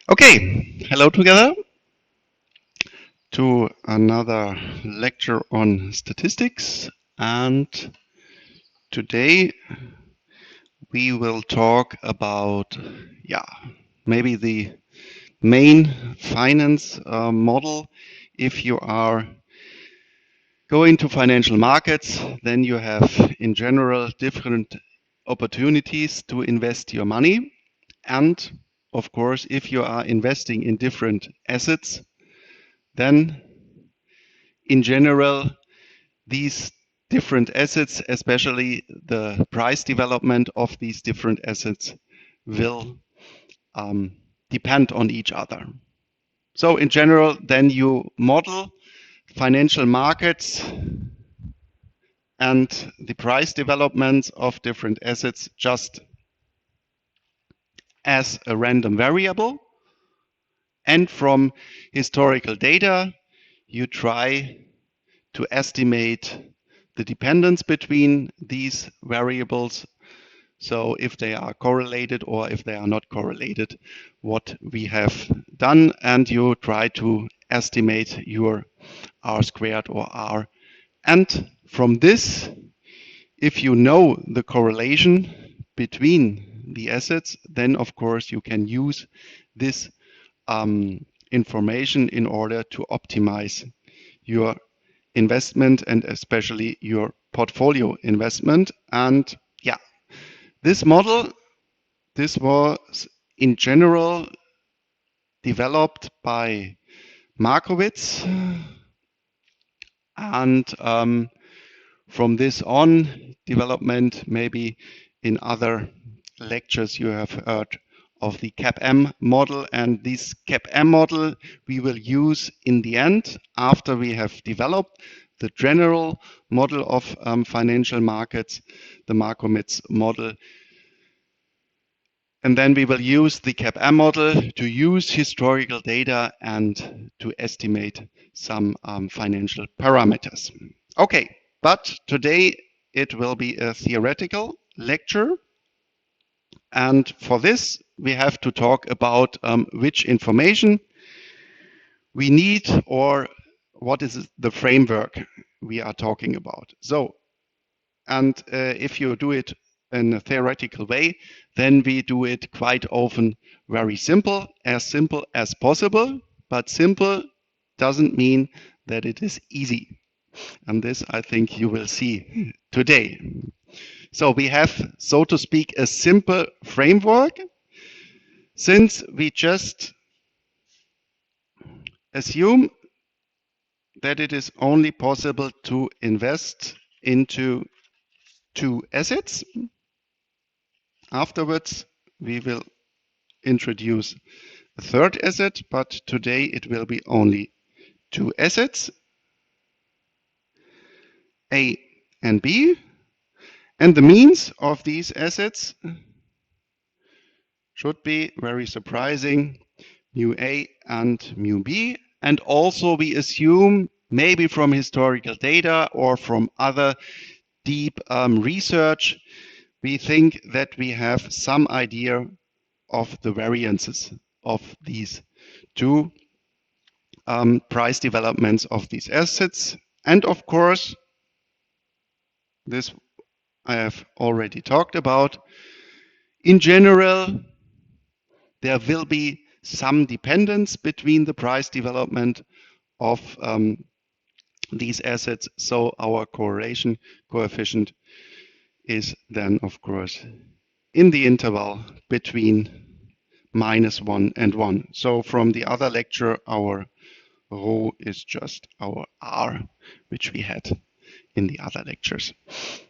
Okay, hello together to another lecture on statistics, and today we will talk about maybe the main finance model. If you are going to financial markets, then you have in general different opportunities to invest your money, and of course if you are investing in different assets, then in general, these different assets, especially the price development of these different assets, will depend on each other. So in general, then you model financial markets and the price developments of different assets just as a random variable. And from historical data, you try to estimate the dependence between these variables. So if they are correlated or if they are not correlated, what we have done, and you try to estimate your R squared or R. And from this, if you know the correlation between the assets, then of course you can use this information in order to optimize your investment and especially your portfolio investment. And this model, this was in general developed by Markowitz, and from this on development, maybe in other lectures you have heard of the CAPM model, and this CAPM model we will use in the end after we have developed the general model of financial markets, the Markowitz model. And then we will use the CAPM model to use historical data and to estimate some financial parameters. Okay, but today it will be a theoretical lecture. And for this, we have to talk about which information we need or what is the framework we are talking about. So, and if you do it in a theoretical way, then we do it quite often very simple as possible. But simple doesn't mean that it is easy. And this, I think, you will see today. So we have, so to speak, a simple framework, since we just assume that it is only possible to invest into two assets. Afterwards, we will introduce a third asset, but today it will be only two assets, A and B. And the means of these assets should be very surprising, mu A and mu B. And also we assume, maybe from historical data or from other deep research, we think that we have some idea of the variances of these two price developments of these assets. And of course, this I have already talked about. In general, there will be some dependence between the price development of these assets. So our correlation coefficient is then, of course, in the interval between -1 and 1. So from the other lecture, our rho is just our R, which we had in the other lectures.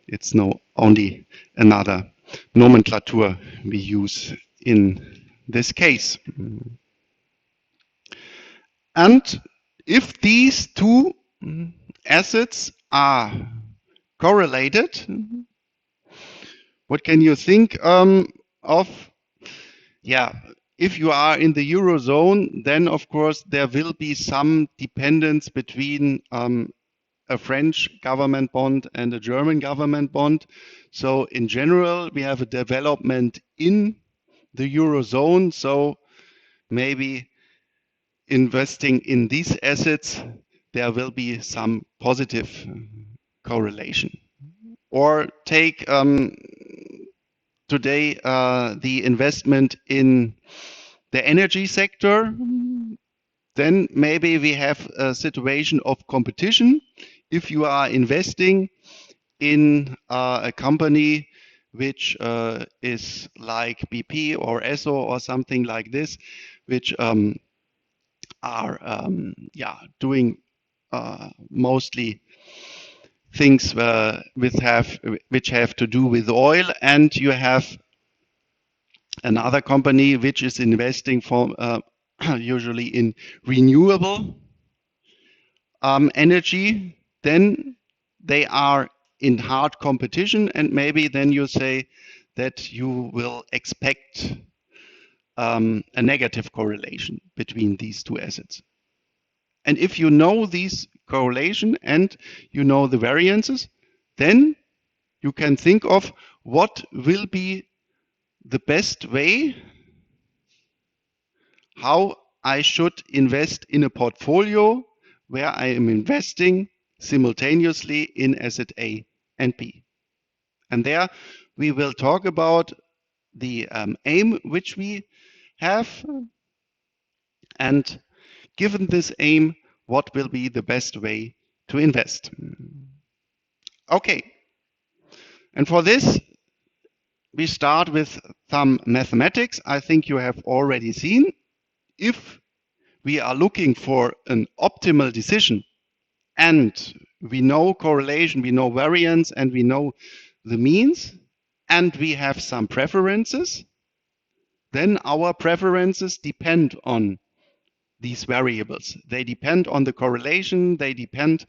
It's only another nomenclature we use in this case. And if these two assets are correlated, what can you think of? If you are in the Eurozone, then of course there will be some dependence between a French government bond and a German government bond. So in general, we have a development in the Eurozone. So maybe investing in these assets, there will be some positive correlation. Or take today the investment in the energy sector, then maybe we have a situation of competition. If you are investing in a company which is like BP or Esso or something like this, which are doing mostly things which have to do with oil, and you have another company which is investing for usually in renewable energy, then they are in hard competition, and maybe then you say that you will expect a negative correlation between these two assets. And if you know these correlation and you know the variances, then you can think of what will be the best way how I should invest in a portfolio where I am investing simultaneously in asset A and B. And there we will talk about the aim which we have, and given this aim, what will be the best way to invest. Okay, and for this, we start with some mathematics. I think you have already seen. If we are looking for an optimal decision, and we know correlation, we know variance, and we know the means, and we have some preferences, then our preferences depend on these variables. They depend on the correlation, they depend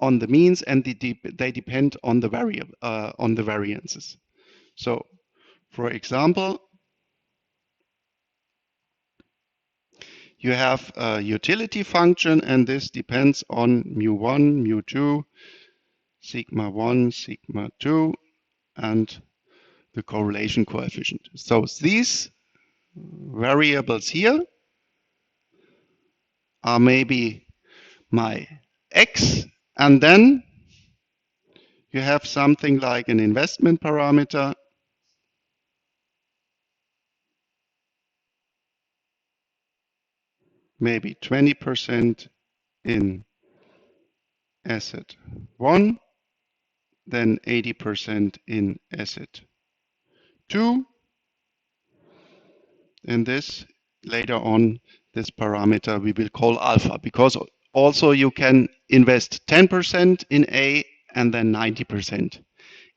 on the means, and they depend on the variances. So, for example, you have a utility function, and this depends on mu1, mu2, sigma 1, sigma 2, and the correlation coefficient. So these variables here are maybe my x, and then you have something like an investment parameter, maybe 20% in asset 1, then 80% in asset 2, and this later on, this parameter we will call alpha, because also you can invest 10% in A and then 90%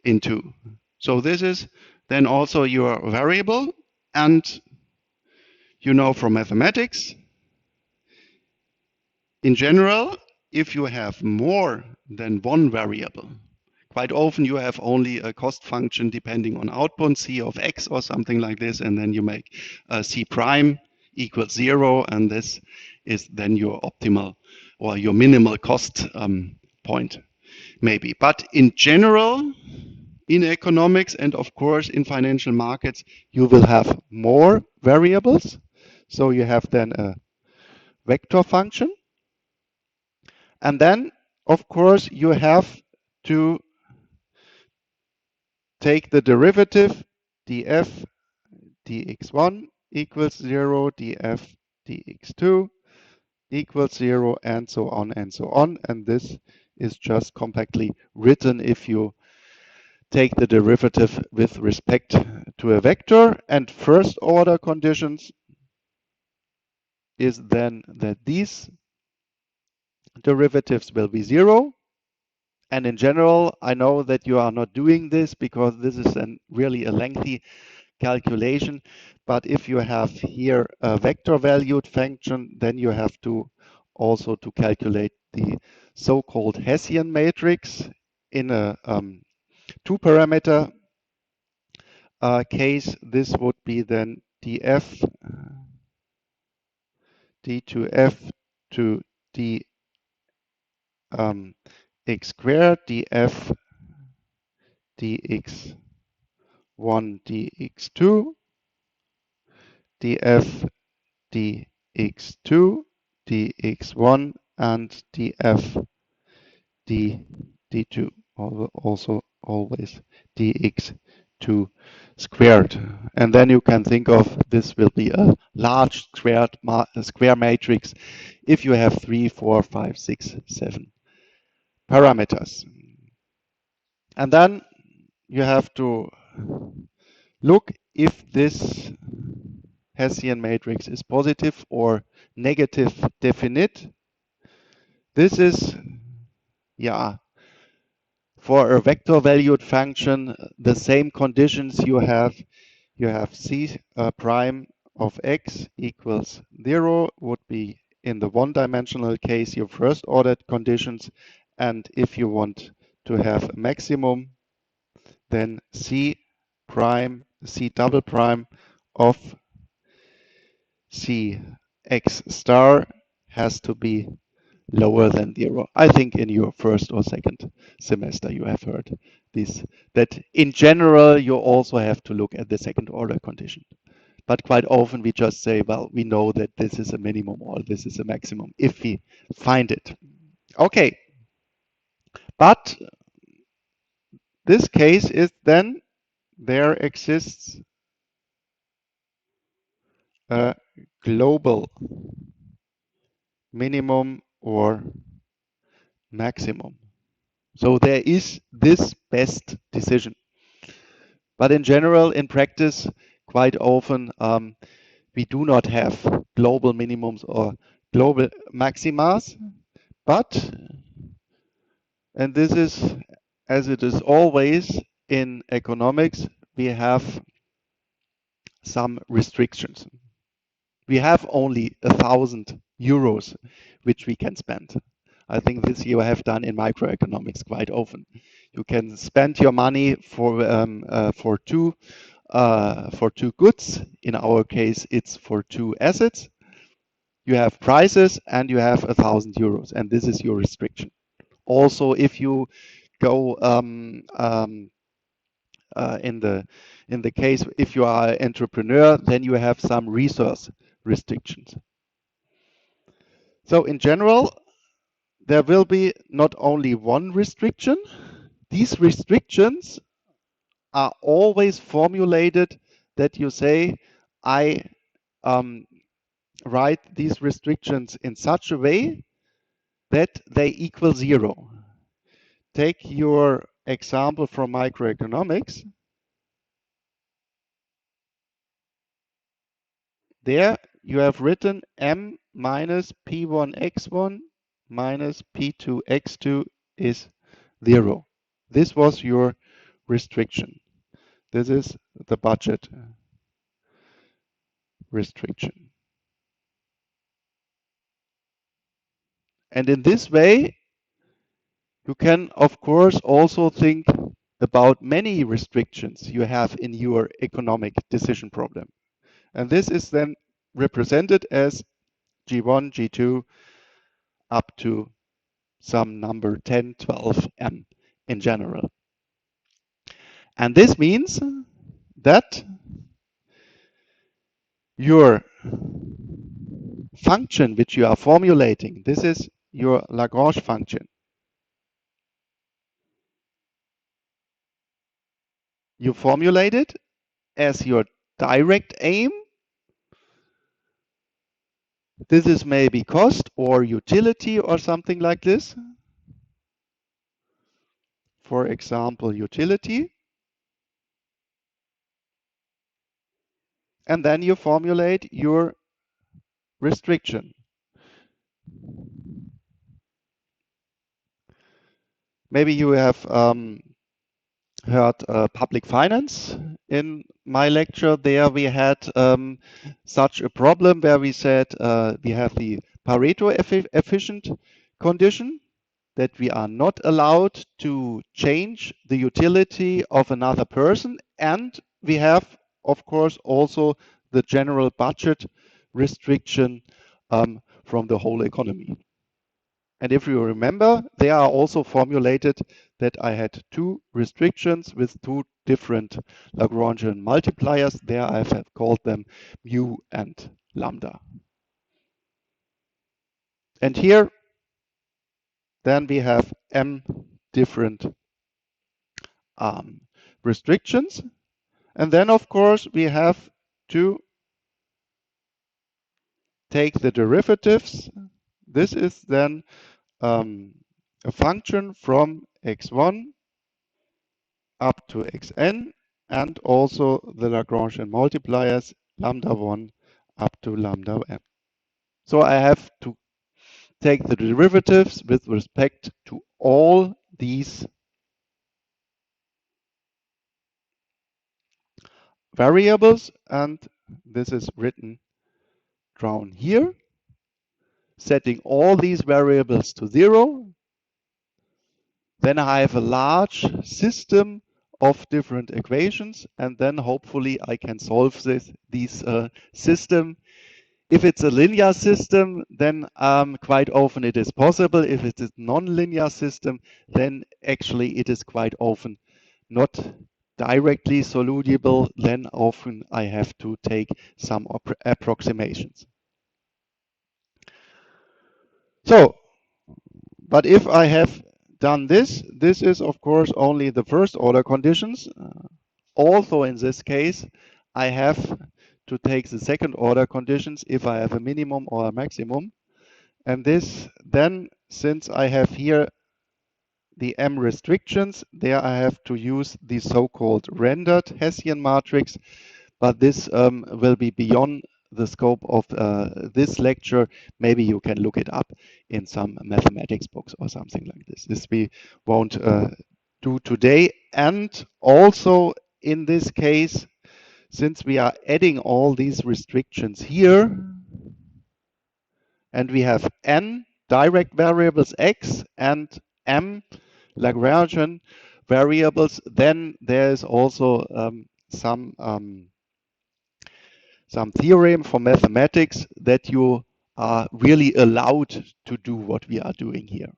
in 2. So this is then also your variable, and you know from mathematics, in general, if you have more than one variable, quite often you have only a cost function depending on output, C of x or something like this, and then you make C prime equals 0, and this is then your optimal or your minimal cost point, maybe. But in general, in economics and of course in financial markets, you will have more variables. So you have then a vector function. And then, of course, you have to take the derivative df dx1 equals 0, df dx2 equals 0, and so on and so on. And this is just compactly written if you take the derivative with respect to a vector. And first order conditions is then that these derivatives will be 0. And in general, I know that you are not doing this because this is really a lengthy calculation. But if you have here a vector valued function, then you have to also to calculate the so-called Hessian matrix in a two parameter case. This would be then df d2f to d x squared df dx1 dx2 df dx2, dx1, and df d2, also always dx2 squared. And then you can think of this will be a large square matrix if you have 3, 4, 5, 6, 7 parameters. And then you have to look if this Hessian matrix is positive or negative definite. This is, yeah, for a vector valued function, the same conditions you have. You have c prime of x equals 0 would be in the one-dimensional case your first ordered conditions. And if you want to have a maximum, then c double prime of c x star has to be lower than 0. I think in your first or second semester you have heard this, that in general you also have to look at the second order condition. But quite often we just say, well, we know that this is a minimum or this is a maximum if we find it. Okay, but this case is then there exists a global minimum or maximum. So there is this best decision. But in general, in practice, quite often we do not have global minimums or global maximas. But, and this is as it is always in economics, we have some restrictions. We have only 1,000 euros which we can spend. I think this you have done in microeconomics quite often. You can spend your money for two goods. In our case, it's for two assets. You have prices and you have 1,000 euros, and this is your restriction. Also, if you go in the case if you are an entrepreneur, then you have some resource restrictions. So in general, there will be not only one restriction. These restrictions are always formulated that you say, I write these restrictions in such a way that they equal 0. Take your example from microeconomics. There you have written m minus p1x1 minus p2x2 is 0. This was your restriction. This is the budget restriction. And in this way, you can, of course, also think about many restrictions you have in your economic decision problem. And this is then represented as G1, G2, up to some number 10, 12, m in general. And this means that your function which you are formulating, this is your Lagrange function. You formulate it as your direct aim. This is maybe cost or utility or something like this. For example, utility. And then you formulate your restriction. Maybe you have heard public finance in my lecture. There we had such a problem where we said we have the Pareto efficient condition that we are not allowed to change the utility of another person. And we have, of course, also the general budget restriction from the whole economy. And if you remember, they are also formulated that I had two restrictions with two different Lagrangian multipliers. There I have called them mu and lambda. And here, then we have m different restrictions. And then, of course, we have to take the derivatives. This is then a function from x1 up to xn, and also the Lagrangian multipliers lambda 1 up to lambda n. So I have to take the derivatives with respect to all these variables, and this is written down here, setting all these variables to 0. Then I have a large system of different equations, and then hopefully I can solve these system. If it's a linear system, then quite often it is possible. If it is non-linear system, then actually it is quite often not directly soluble. Then often I have to take some approximations. So, but if I have done this, this is of course only the first order conditions. Also in this case, I have to take the second order conditions if I have a minimum or a maximum. And this then, since I have here the m restrictions, there I have to use the so-called rendered Hessian matrix, but this will be beyond the scope of this lecture. Maybe you can look it up in some mathematics books or something like this. This we won't do today. And also in this case, since we are adding all these restrictions here, and we have n direct variables x and m Lagrangian variables, then there is also some theorem for mathematics that you are really allowed to do what we are doing here.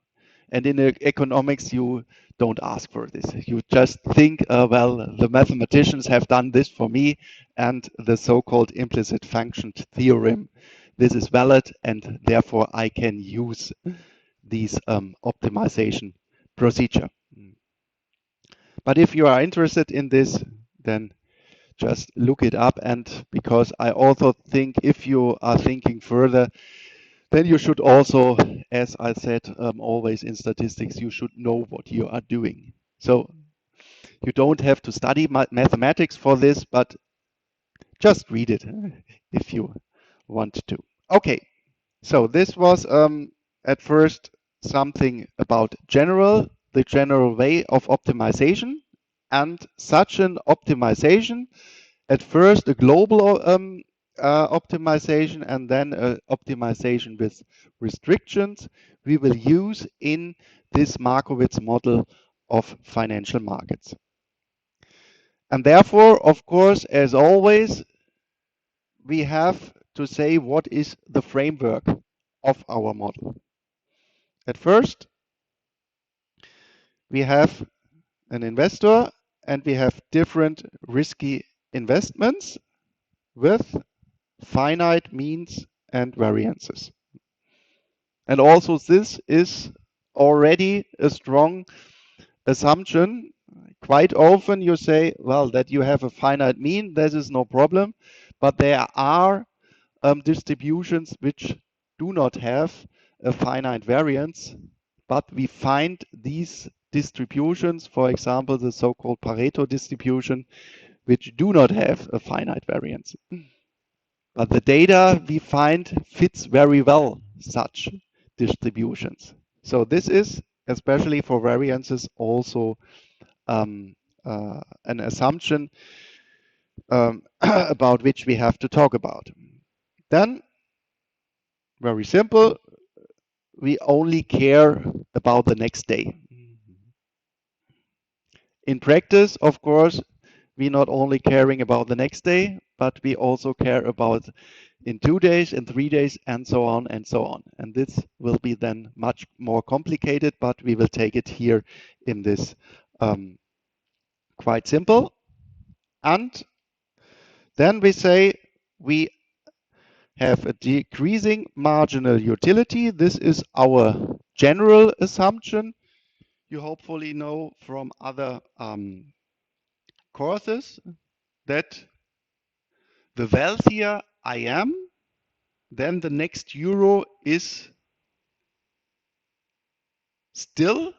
And in economics, you don't ask for this. You just think, well, the mathematicians have done this for me, and the so-called implicit function theorem, this is valid, and therefore I can use these optimization procedure. But if you are interested in this, then just look it up. And because I also think if you are thinking further, then you should also, as I said, always in statistics, you should know what you are doing. So you don't have to study mathematics for this, but just read it if you want to. Okay, so this was at first something about the general way of optimization, and such an optimization, at first a global optimization and then an optimization with restrictions, we will use in this Markowitz model of financial markets. And therefore, of course, as always, we have to say what is the framework of our model. At first, we have an investor and we have different risky investments with finite means and variances. And also this is already a strong assumption. Quite often you say, well, that you have a finite mean, this is no problem, but there are distributions which do not have a finite variance, but we find these distributions, for example, the so-called Pareto distribution, which do not have a finite variance. But the data we find fits very well such distributions. So this is, especially for variances, also an assumption about which we have to talk about. Then, very simple, we only care about the next day. In practice, of course, we not only caring about the next day, but we also care about in 2 days, in 3 days, and so on and so on. And this will be then much more complicated, but we will take it here in this quite simple. And then we say we have a decreasing marginal utility. This is our general assumption. You hopefully know from other courses that the wealthier I am, then the next euro is still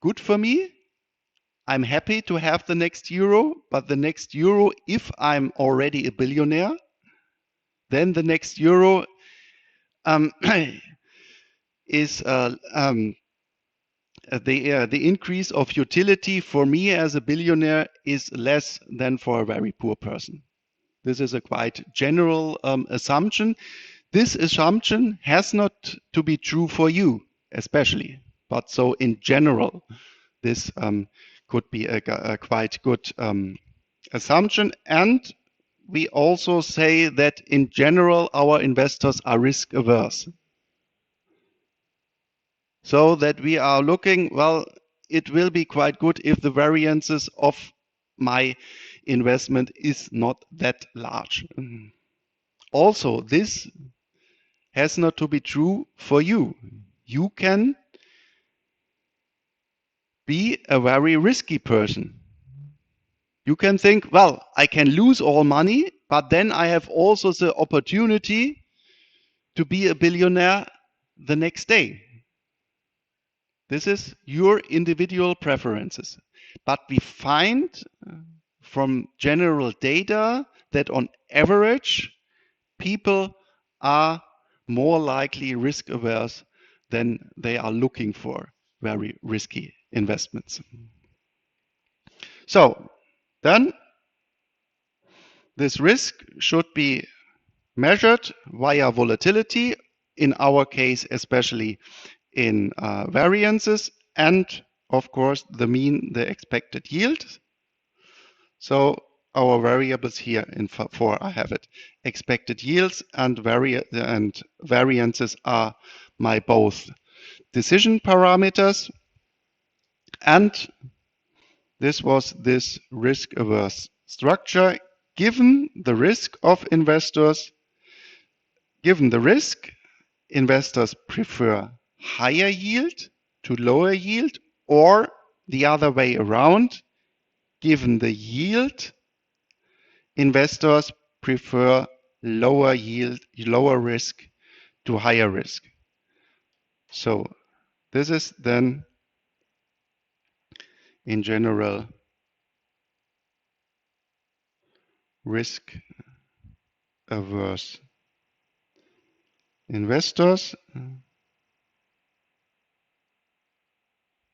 good for me. I'm happy to have the next euro, but the next euro, if I'm already a billionaire, then the next euro is the increase of utility for me as a billionaire is less than for a very poor person. This is a quite general assumption. This assumption has not to be true for you, especially, but so in general, this could be a quite good assumption. And we also say that in general, our investors are risk averse. So that we are looking, well, it will be quite good if the variances of my investment is not that large. Also, this has not to be true for you. You can be a very risky person. You can think, well, I can lose all money, but then I have also the opportunity to be a billionaire the next day. This is your individual preferences. But we find from general data that on average, people are more likely risk averse than they are looking for very risky investments. So then this risk should be measured via volatility, in our case, especially in variances, and of course the mean, the expected yield. So our variables here in 4, I have it. Expected yields and variances are my both decision parameters. And this was this risk averse structure. Given the risk of investors, given the risk, investors prefer higher yield to lower yield, or the other way around. Given the yield, investors prefer lower yield, lower risk to higher risk. So this is then in general risk averse investors.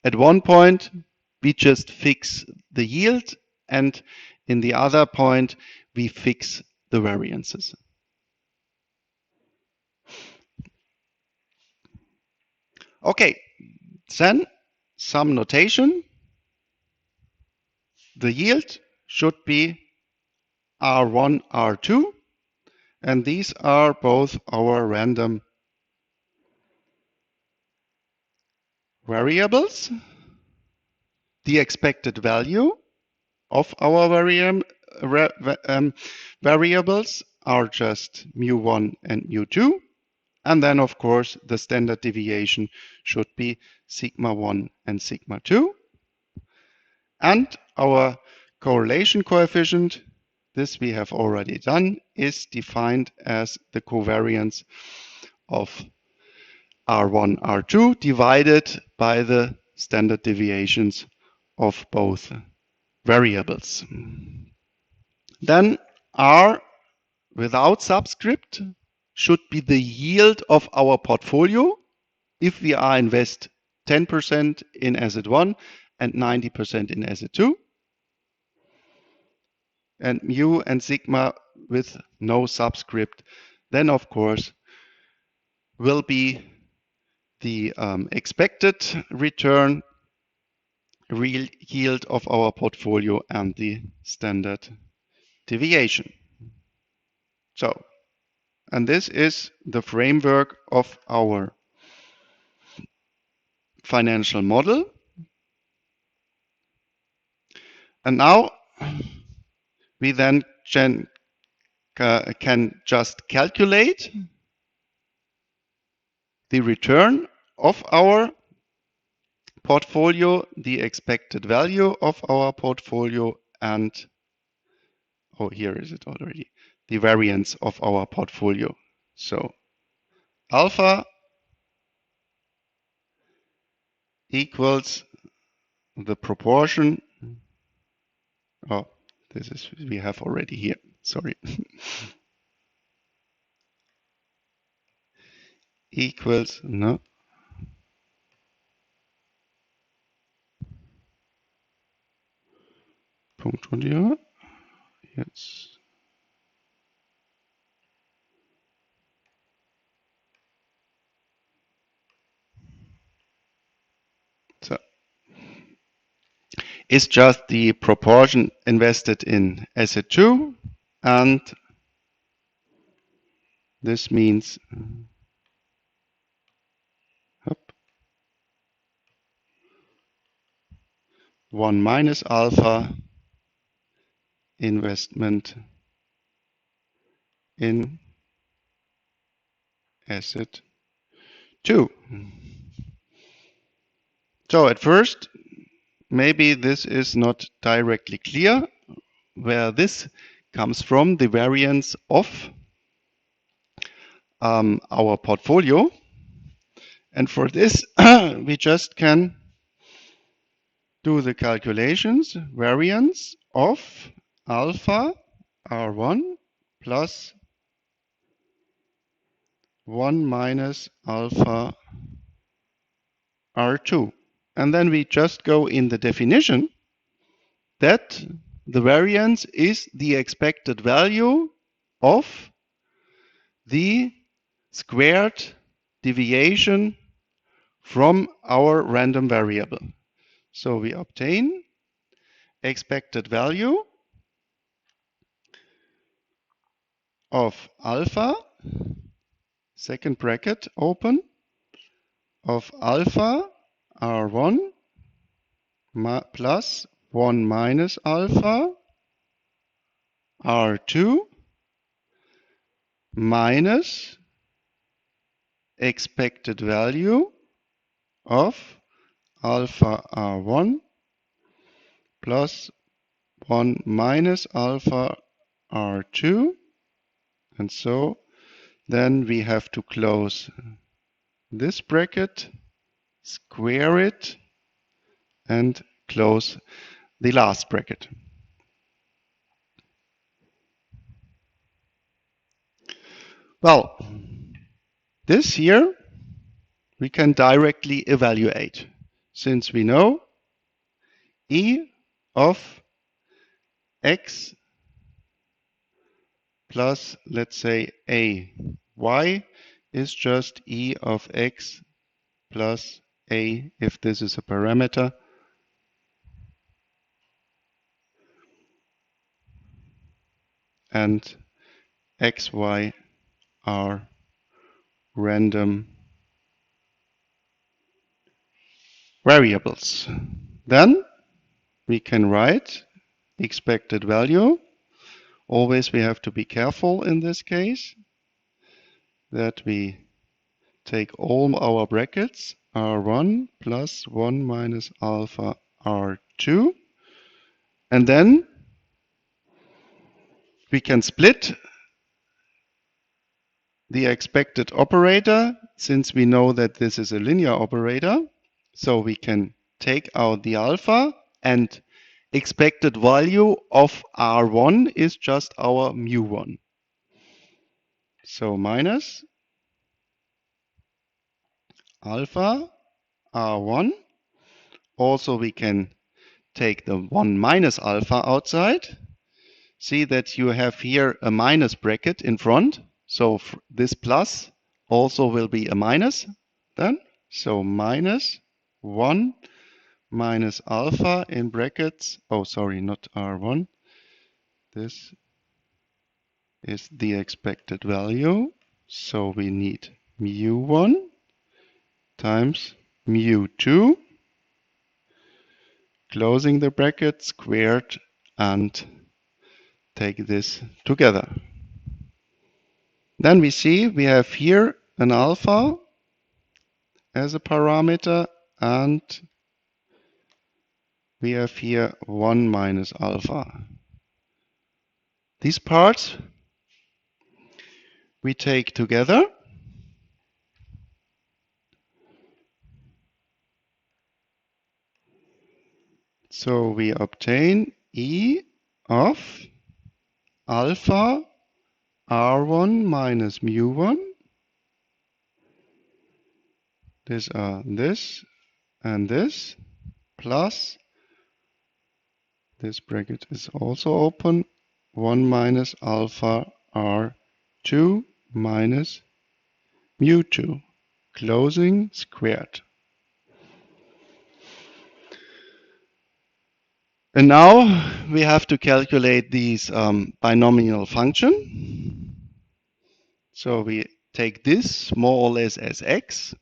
At one point, we just fix the yield, and in the other point, we fix the variances. Okay, then some notation. The yield should be R1, R2, and these are both our random variables. The expected value of our variables are just mu1 and mu2. And then, of course, the standard deviation should be sigma 1 and sigma 2. And our correlation coefficient, this we have already done, is defined as the covariance of R1, R2 divided by the standard deviations of both variables. Then R without subscript should be the yield of our portfolio if we are invest 10% in asset 1 and 90% in asset 2. And mu and sigma with no subscript, then of course will be the expected return, real yield of our portfolio, and the standard deviation. So, and this is the framework of our financial model. And now we then can can just calculate the return of our portfolio, the expected value of our portfolio, and oh, here is it already, the variance of our portfolio. So alpha equals the proportion. Oh, this is, we have already here, sorry. Equals, no. Punkt und hier. Jetzt. So. Is just the proportion invested in asset 2, and this means 1 minus alpha investment in asset 2. So at first, maybe this is not directly clear where this comes from, the variance of our portfolio. And for this, we just can do the calculations. Variance of alpha R1 plus 1 minus alpha R2. And then we just go in the definition that the variance is the expected value of the squared deviation from our random variable. So we obtain expected value of alpha, second bracket open, of alpha R1 plus 1 minus alpha R2 minus expected value of alpha R1 plus 1 minus alpha R2. And so then we have to close this bracket, square it, and close the last bracket. Well, this here we can directly evaluate, since we know E of x plus, let's say, a y is just E of x plus a, if this is a parameter, and x, y are random variables. Then we can write expected value. Always we have to be careful in this case that we take all our brackets, R1 plus 1 minus alpha R2, and then we can split the expected operator, since we know that this is a linear operator. So we can take out the alpha, and expected value of R1 is just our mu1. So minus alpha R1. Also we can take the 1 minus alpha outside. See that you have here a minus bracket in front. So this plus also will be a minus then. So minus 1 minus alpha in brackets. Oh, sorry, not R1. This is the expected value. So we need mu1 times mu2, closing the bracket, squared, and take this together. Then we see we have here an alpha as a parameter, and we have here 1 minus alpha. These parts we take together. So we obtain E of alpha R1 minus mu1. These are this and this, plus this bracket is also open, 1 minus alpha R2 minus mu2, closing squared. And now we have to calculate these binomial function. So we take this more or less as x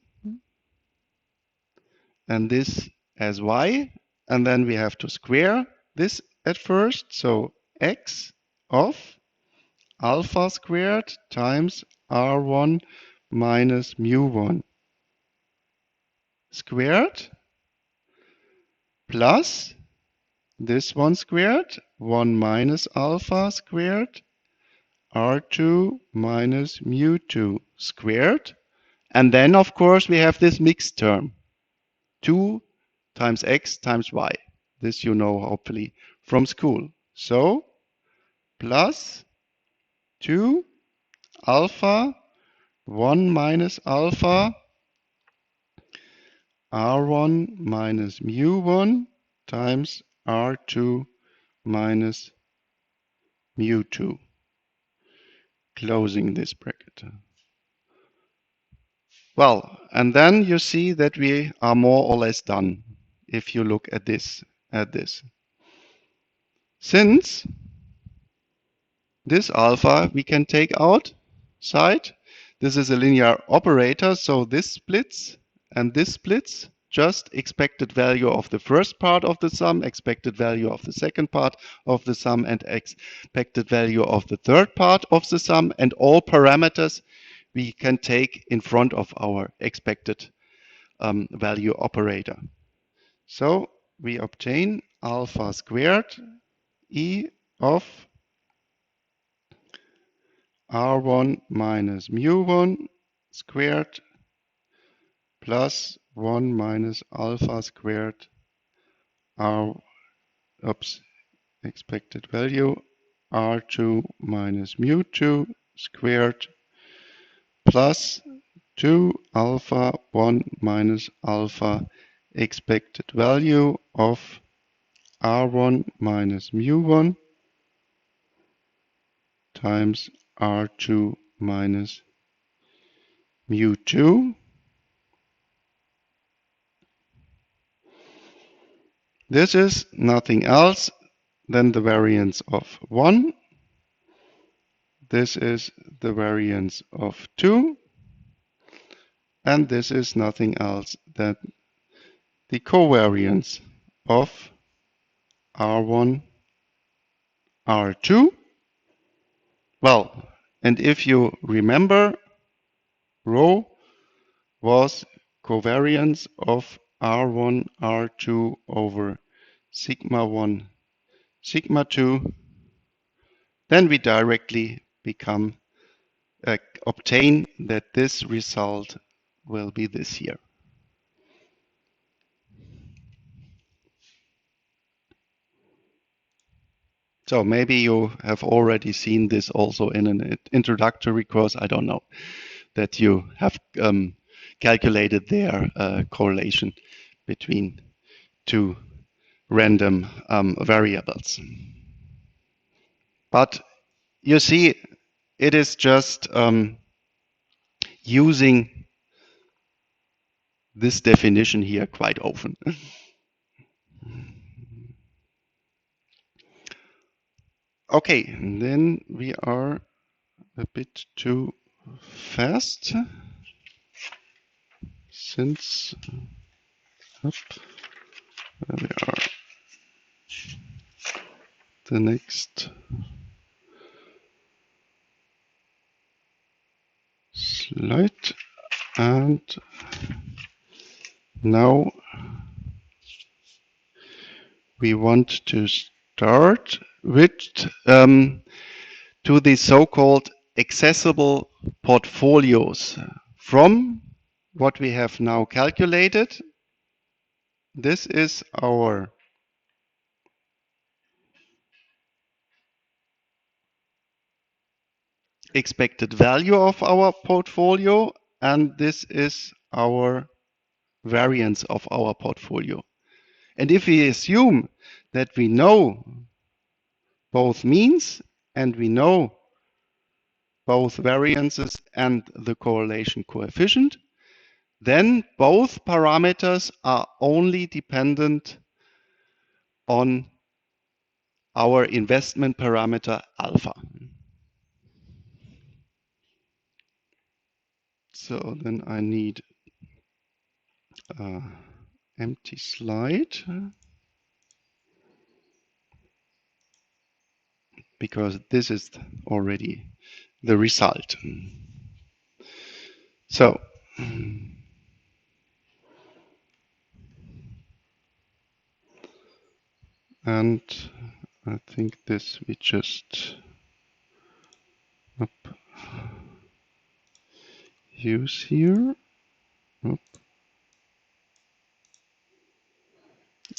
and this as y, and then we have to square this at first. So x of alpha squared times r1 minus mu1 squared plus this one squared, 1 minus alpha squared, r2 minus mu2 squared. And then, of course, we have this mixed term, 2 times x times y. This you know, hopefully, from school. So, plus 2 alpha, 1 minus alpha, r1 minus mu1 times r2 minus mu2, closing this bracket. Well, and then you see that we are more or less done if you look at this. Since this alpha we can take outside, this is a linear operator, so this splits and this splits, just expected value of the first part of the sum, expected value of the second part of the sum, and expected value of the third part of the sum, and all parameters we can take in front of our expected value operator. So we obtain alpha squared E of r1 minus mu1 squared plus 1 minus alpha squared expected value r2 minus mu2 squared plus 2 alpha 1 minus alpha expected value of r1 minus mu1 times r2 minus mu2. This is nothing else than the variance of 1. This is the variance of 2. And this is nothing else than the covariance of R1, R2. Well, and if you remember, rho was covariance of R1, R2 over sigma 1, sigma 2, then we directly obtain that this result will be this here. So maybe you have already seen this also in an introductory course, I don't know, that you have calculated their correlation between two random variables. But you see, it is just using this definition here quite often. Okay, and then we are a bit too fast since there we are. The next slide, and now we want to start with to the so-called accessible portfolios. From what we have now calculated, this is our expected value of our portfolio, and this is our variance of our portfolio. And if we assume that we know both means and we know both variances and the correlation coefficient, then both parameters are only dependent on our investment parameter alpha. So then I need an empty slide because this is already the result. So and I think this we just use here.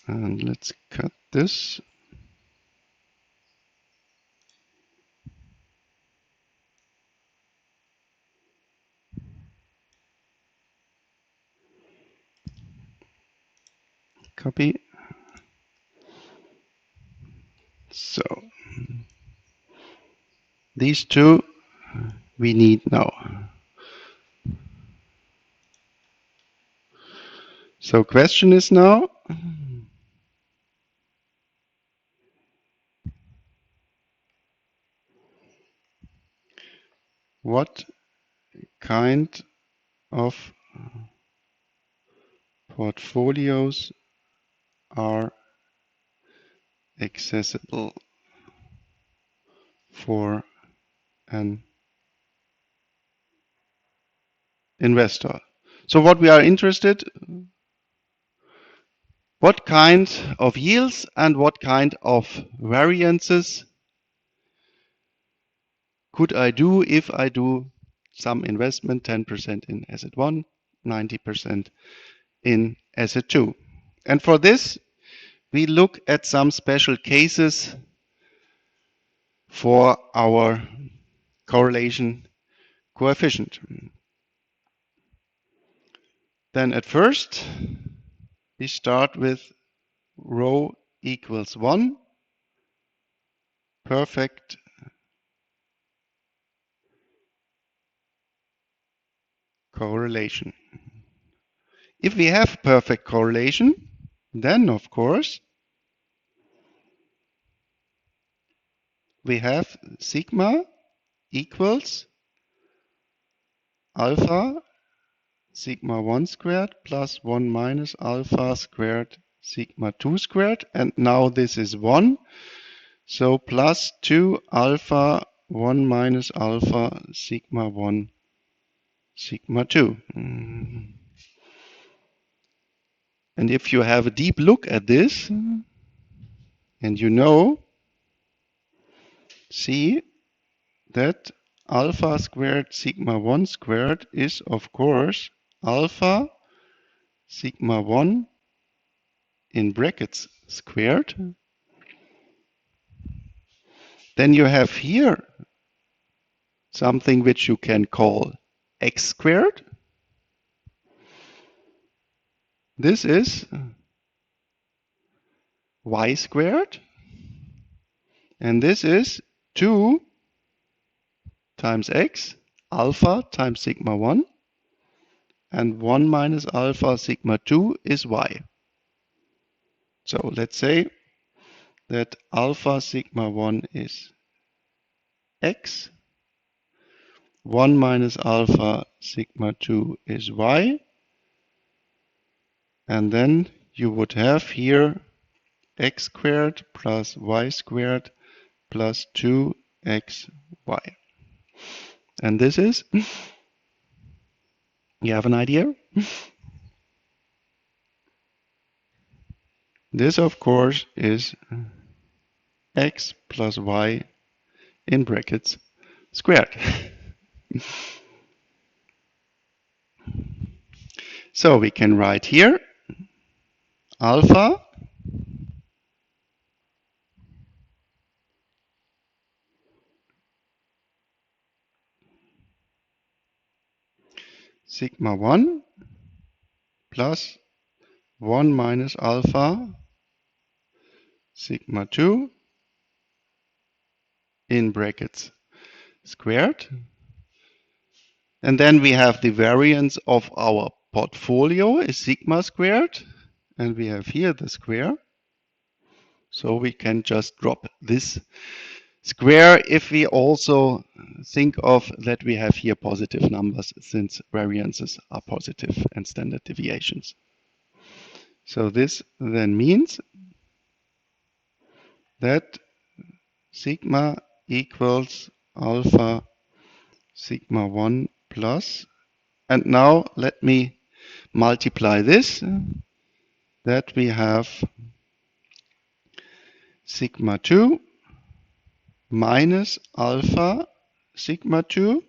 And let's cut this. Copy. So these two we need now. So question is now, what kind of portfolios are accessible for an investor? So what we are interested, what kind of yields and what kind of variances could I do if I do some investment, 10% in asset 1, 90% in asset 2. And for this, we look at some special cases for our correlation coefficient. Then at first, we start with rho equals 1, perfect correlation. If we have perfect correlation, then of course we have sigma equals alpha sigma 1 squared plus 1 minus alpha squared sigma 2 squared, and now this is 1, so plus 2 alpha 1 minus alpha sigma 1 sigma 2. And if you have a deep look at this, and you know, see that alpha squared sigma 1 squared is of course alpha sigma 1 in brackets squared. Then you have here something which you can call x squared. This is y squared. And this is 2 times x, alpha times sigma 1. And 1 minus alpha sigma 2 is y. So let's say that alpha sigma 1 is x, 1 minus alpha sigma 2 is y, and then you would have here x squared plus y squared plus 2xy. And this is You have an idea? This, of course, is x plus y in brackets squared. So we can write here alpha sigma 1 plus 1 minus alpha sigma 2 in brackets squared. And then we have the variance of our portfolio is sigma squared. And we have here the square. So we can just drop this square if we also think of that we have here positive numbers since variances are positive and standard deviations. So this then means that sigma equals alpha sigma 1 plus, and now let me multiply this, that we have sigma 2 minus alpha sigma 2,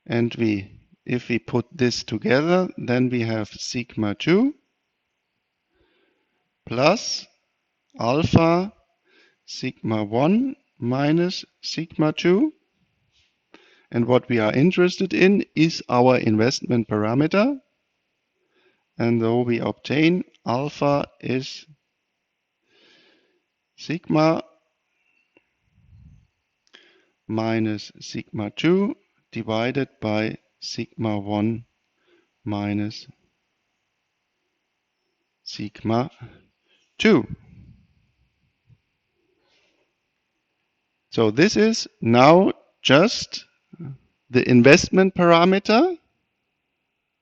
and if we put this together, then we have sigma 2 plus alpha sigma 1 minus sigma 2. And what we are interested in is our investment parameter. And though we obtain alpha is sigma minus sigma 2 divided by sigma 1 minus sigma 2. So this is now just the investment parameter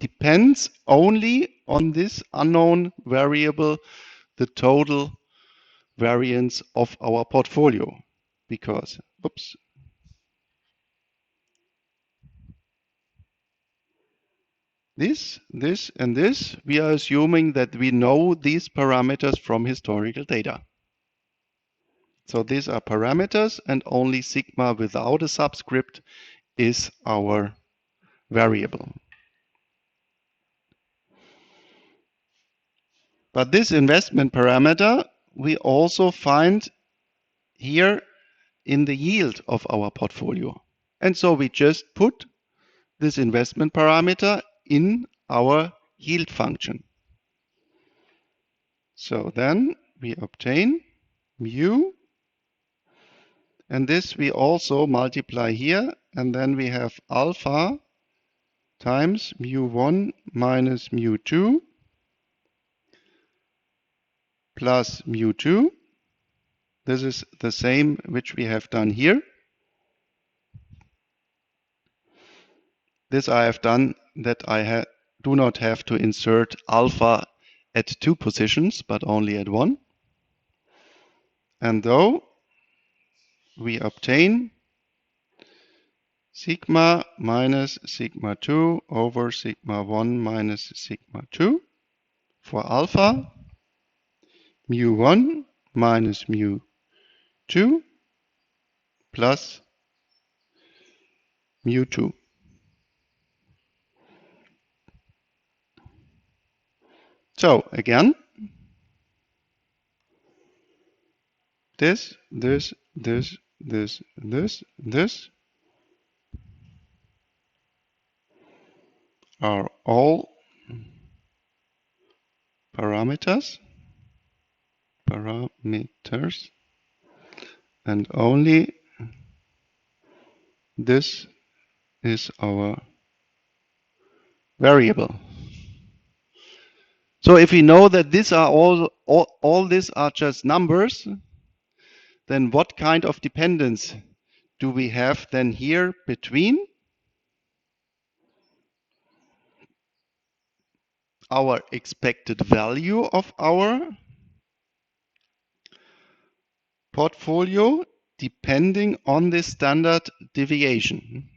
depends only on this unknown variable, the total variance of our portfolio. Because, oops, this, and this, we are assuming that we know these parameters from historical data. So these are parameters, and only sigma without a subscript is our variable. But this investment parameter we also find here in the yield of our portfolio. And so we just put this investment parameter in our yield function. So then we obtain mu, and this we also multiply here, and then we have alpha times mu1 minus mu2 plus mu2. This is the same which we have done here. This I have done that I do not have to insert alpha at 2 positions, but only at 1. And though we obtain sigma minus sigma 2 over sigma 1 minus sigma 2 for alpha, mu1 minus mu2 plus mu2. So again, this are all parameters, and only this is our variable. So if we know that these are all these are just numbers, then what kind of dependence do we have then here between our expected value of our portfolio depending on the standard deviation?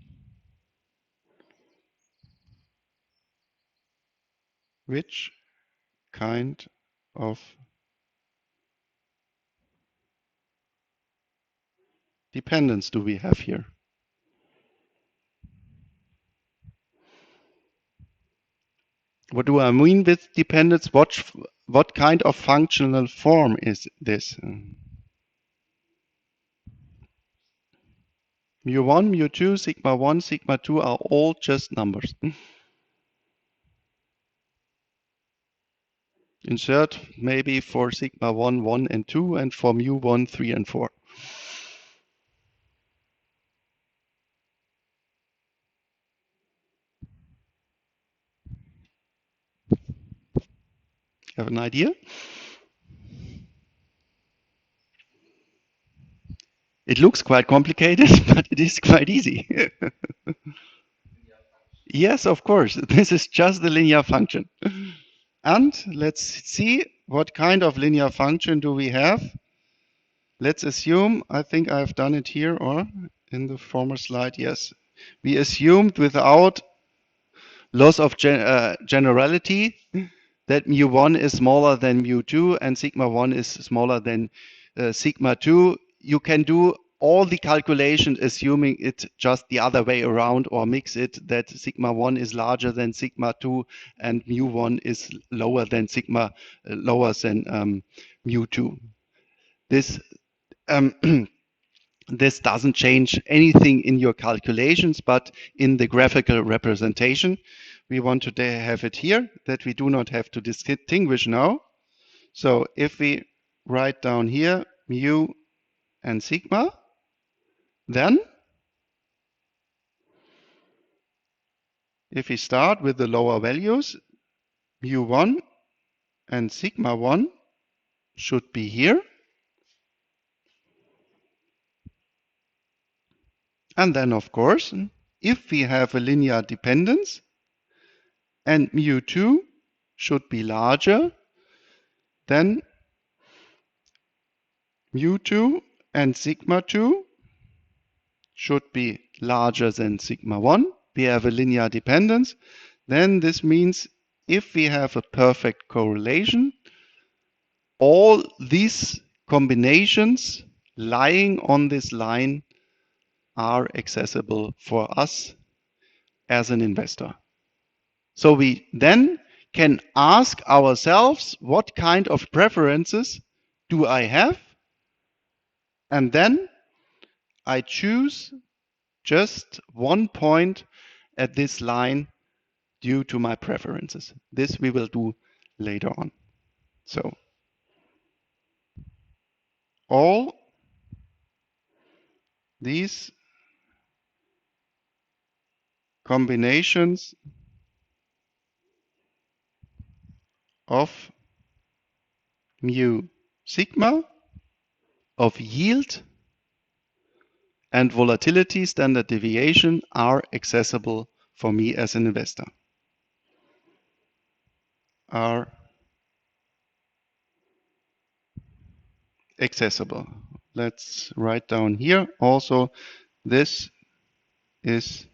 Which kind of dependence do we have here? What do I mean with dependence? What kind of functional form is this? Mu1, mu2, sigma 1, sigma 2 are all just numbers. Insert maybe for sigma 1, 1 and 2, and for mu1, 3 and 4. Have an idea? It looks quite complicated, but it is quite easy. Yes, of course. This is just the linear function. And let's see what kind of linear function do we have. Let's assume, I think I've done it here or in the former slide, yes. We assumed without loss of generality that mu1 is smaller than mu2 and sigma 1 is smaller than sigma 2. You can do all the calculations assuming it just the other way around, or mix it that sigma 1 is larger than sigma 2 and mu1 is lower than mu2. This this doesn't change anything in your calculations, but in the graphical representation, we want to have it here that we do not have to distinguish now. So if we write down here mu and sigma, then if we start with the lower values, mu1 and sigma 1 should be here. And then, of course, if we have a linear dependence and mu2 should be larger, then mu2 and sigma 2 should be larger than sigma 1. We have a linear dependence. Then this means if we have a perfect correlation, all these combinations lying on this line are accessible for us as an investor. So we then can ask ourselves, what kind of preferences do I have? And then I choose just one point at this line due to my preferences. This we will do later on. So all these combinations of mu sigma, of yield and volatility standard deviation are accessible for me as an investor. Are accessible. Let's write down here also this is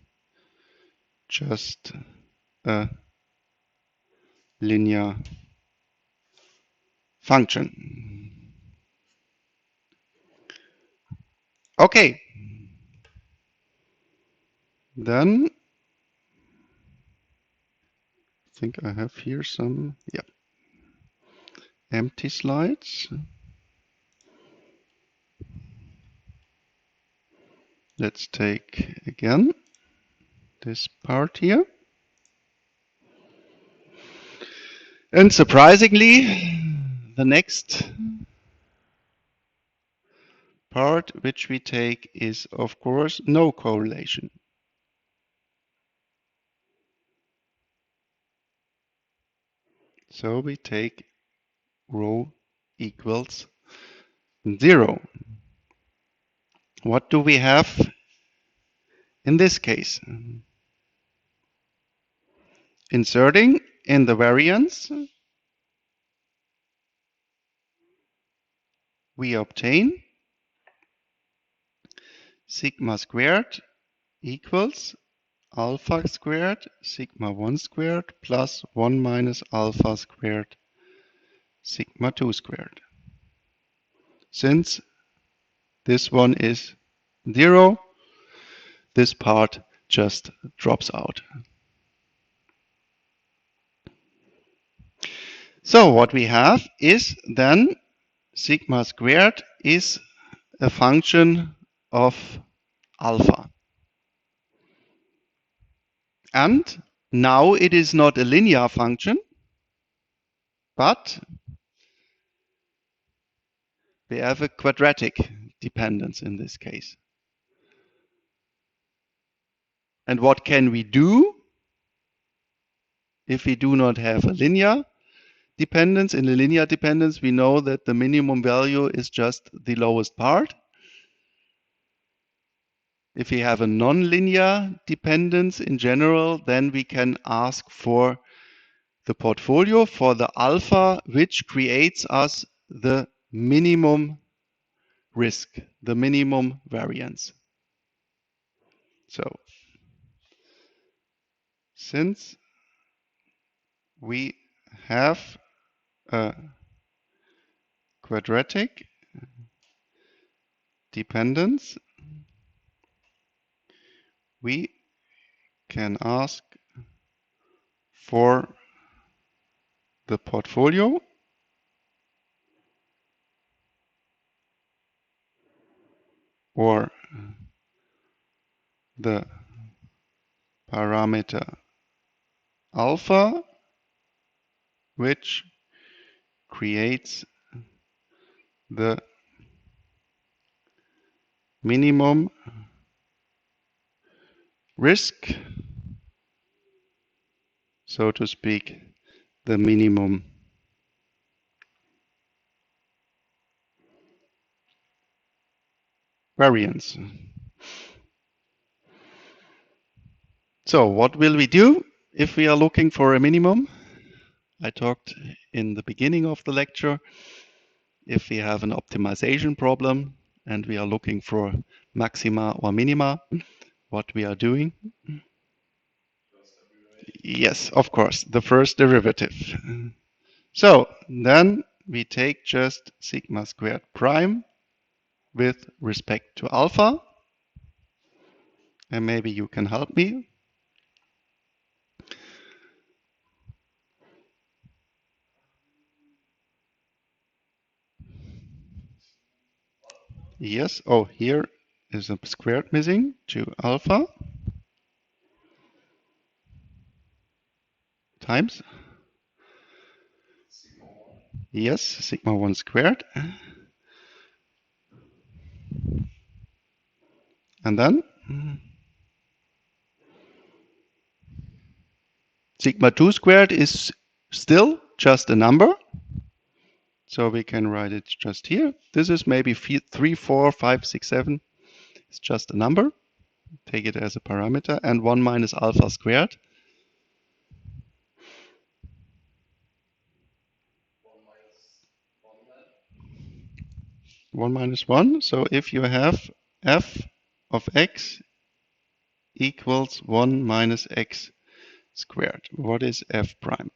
just a linear function. Okay. Then I think I have here some empty slides. Let's take again this part here. And surprisingly, the next part which we take is, of course, no correlation. So we take rho equals 0. What do we have in this case? Inserting in the variance, we obtain sigma squared equals alpha squared sigma 1 squared plus 1 minus alpha squared sigma 2 squared. Since this one is 0, this part just drops out. So what we have is then sigma squared is a function of alpha. And now it is not a linear function, but we have a quadratic dependence in this case. And what can we do if we do not have a linear dependence? In a linear dependence, we know that the minimum value is just the lowest part. If we have a nonlinear dependence in general, then we can ask for the portfolio for the alpha, which creates us the minimum risk, the minimum variance. So, since we have a quadratic dependence, we can ask for the portfolio or the parameter alpha, which creates the minimum risk, so to speak, the minimum variance. So what will we do if we are looking for a minimum? I talked in the beginning of the lecture, if we have an optimization problem and we are looking for maxima or minima, what we are doing? Yes, of course, the first derivative. So then we take just sigma squared prime with respect to alpha, and maybe you can help me. Yes, oh, here is a squared missing to alpha times, yes, sigma 1 squared, and then sigma 2 squared is still just a number, so we can write it just here. This is maybe 3, 4, 5, 6, 7. It's just a number. Take it as a parameter. And 1 minus alpha squared. 1 minus 1. So if you have f of x equals 1 minus x squared, what is f prime?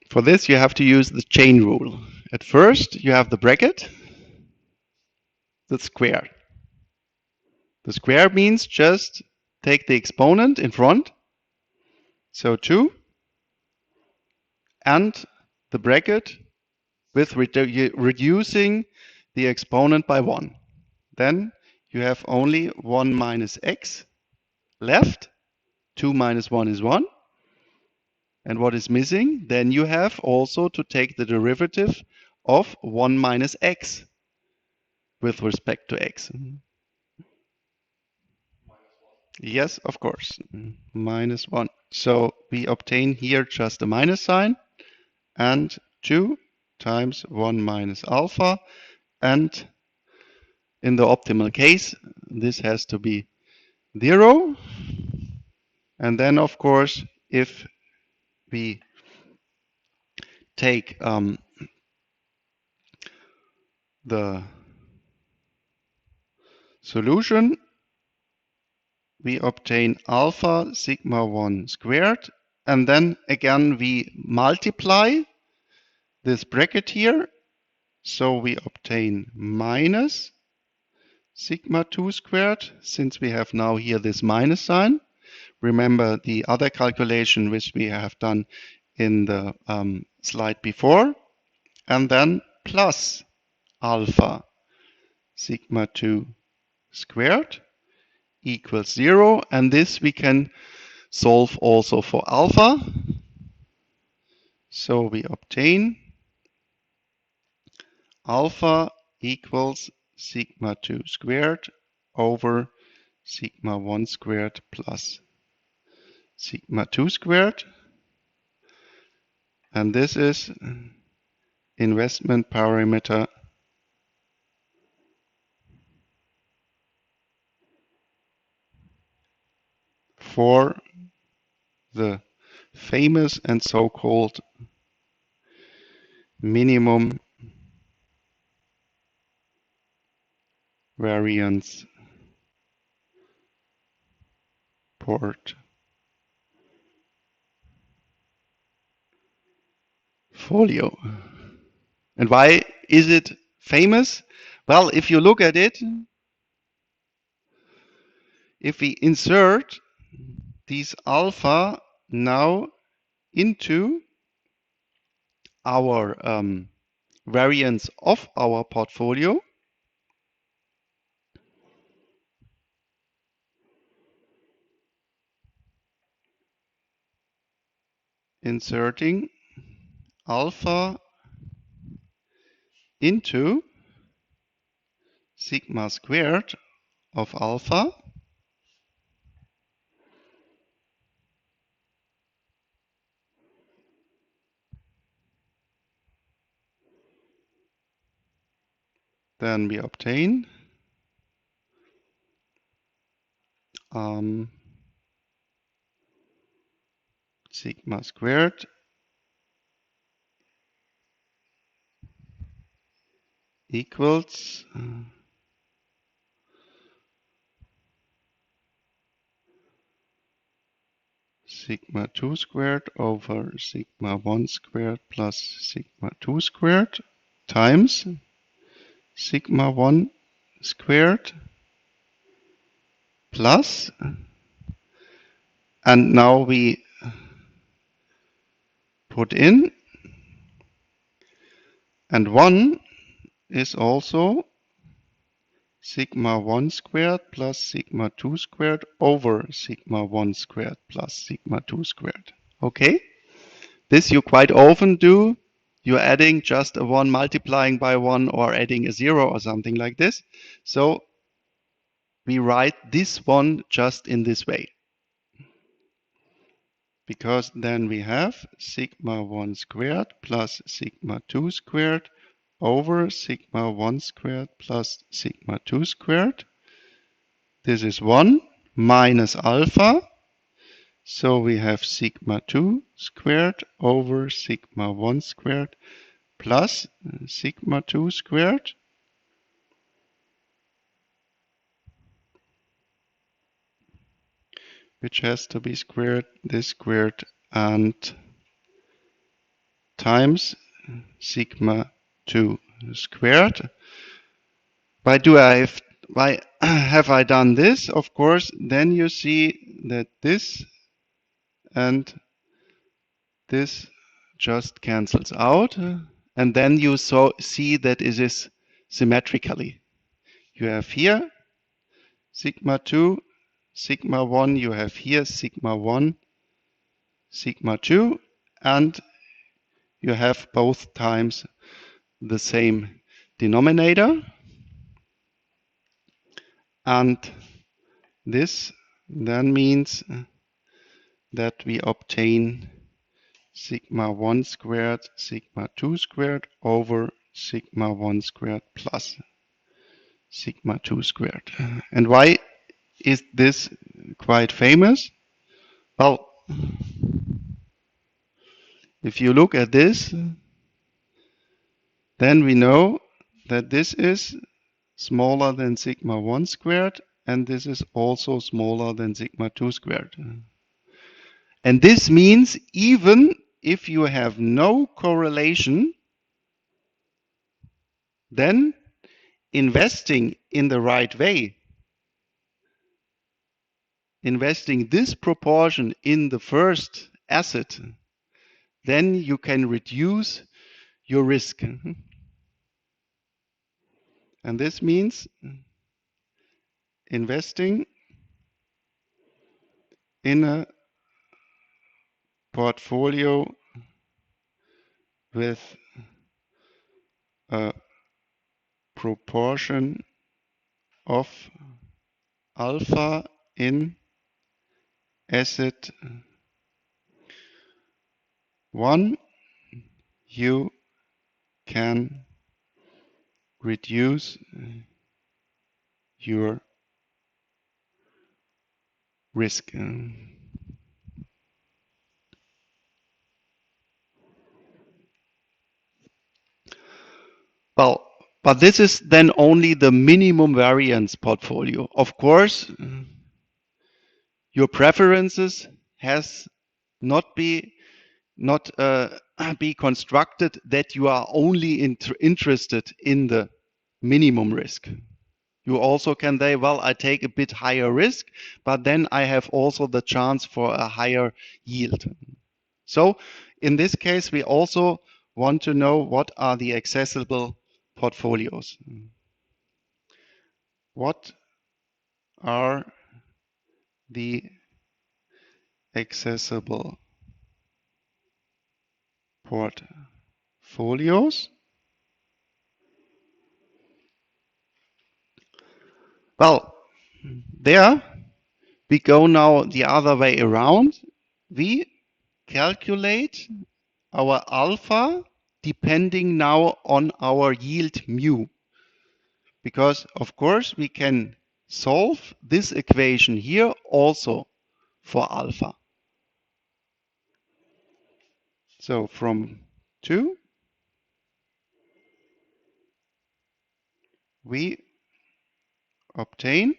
For this, you have to use the chain rule. At first, you have the bracket, the square. The square means just take the exponent in front, so 2, and the bracket with reducing the exponent by 1. Then you have only 1 minus x left. 2 minus 1 is 1. And what is missing? Then you have also to take the derivative of 1 minus x with respect to x. Yes, of course. Minus 1. So we obtain here just a minus sign and 2 times 1 minus alpha. And in the optimal case, this has to be 0. And then, of course, if we take the solution, we obtain alpha sigma 1 squared, and then again we multiply this bracket here, so we obtain minus sigma 2 squared, since we have now here this minus sign. Remember the other calculation which we have done in the slide before, and then plus alpha sigma 2 squared equals 0, and this we can solve also for alpha. So we obtain alpha equals sigma 2 squared over sigma 1 squared plus sigma 2 squared. And this is investment parameter for the famous and so-called minimum variance portfolio. And why is it famous? Well, if you look at it, if we insert these alpha now into our variance of our portfolio, inserting alpha into sigma squared of alpha, then we obtain sigma squared equals sigma 2 squared over sigma 1 squared plus sigma 2 squared times sigma 1 squared plus, and now we put in, and 1 is also sigma 1 squared plus sigma 2 squared over sigma 1 squared plus sigma 2 squared. Okay? This you quite often do. You're adding just a 1 multiplying by 1 or adding a 0 or something like this. So we write this one just in this way. Because then we have sigma 1 squared plus sigma 2 squared over sigma 1 squared plus sigma 2 squared. This is 1 minus alpha. So we have sigma 2 squared over sigma 1 squared plus sigma 2 squared. Which has to be squared, this squared, and times sigma 2 squared. Why have I done this? Of course, then you see that this and this just cancels out, and then you see that it is symmetrically. You have here sigma 2, sigma 1, you have here sigma 1, sigma 2, and you have both times the same denominator. And this then means that we obtain sigma 1 squared, sigma 2 squared over sigma 1 squared plus sigma 2 squared. And why is this quite famous? Well, if you look at this, then we know that this is smaller than sigma 1 squared, and this is also smaller than sigma 2 squared. And this means even if you have no correlation, then investing in the right way, investing this proportion in the first asset, then you can reduce your risk. And this means investing in a portfolio with a proportion of alpha in asset 1, you can reduce your risk. Well, but this is then only the minimum variance portfolio. Of course, your preferences has not be not be constructed that you are only interested in the minimum risk. You also can say, well, I take a bit higher risk, but then I have also the chance for a higher yield. So in this case, we also want to know what are the accessible portfolios. What are the accessible portfolios? Well, there we go now the other way around. We calculate our alpha depending now on our yield mu. Because of course we can solve this equation here also for alpha. So from 2 we obtain,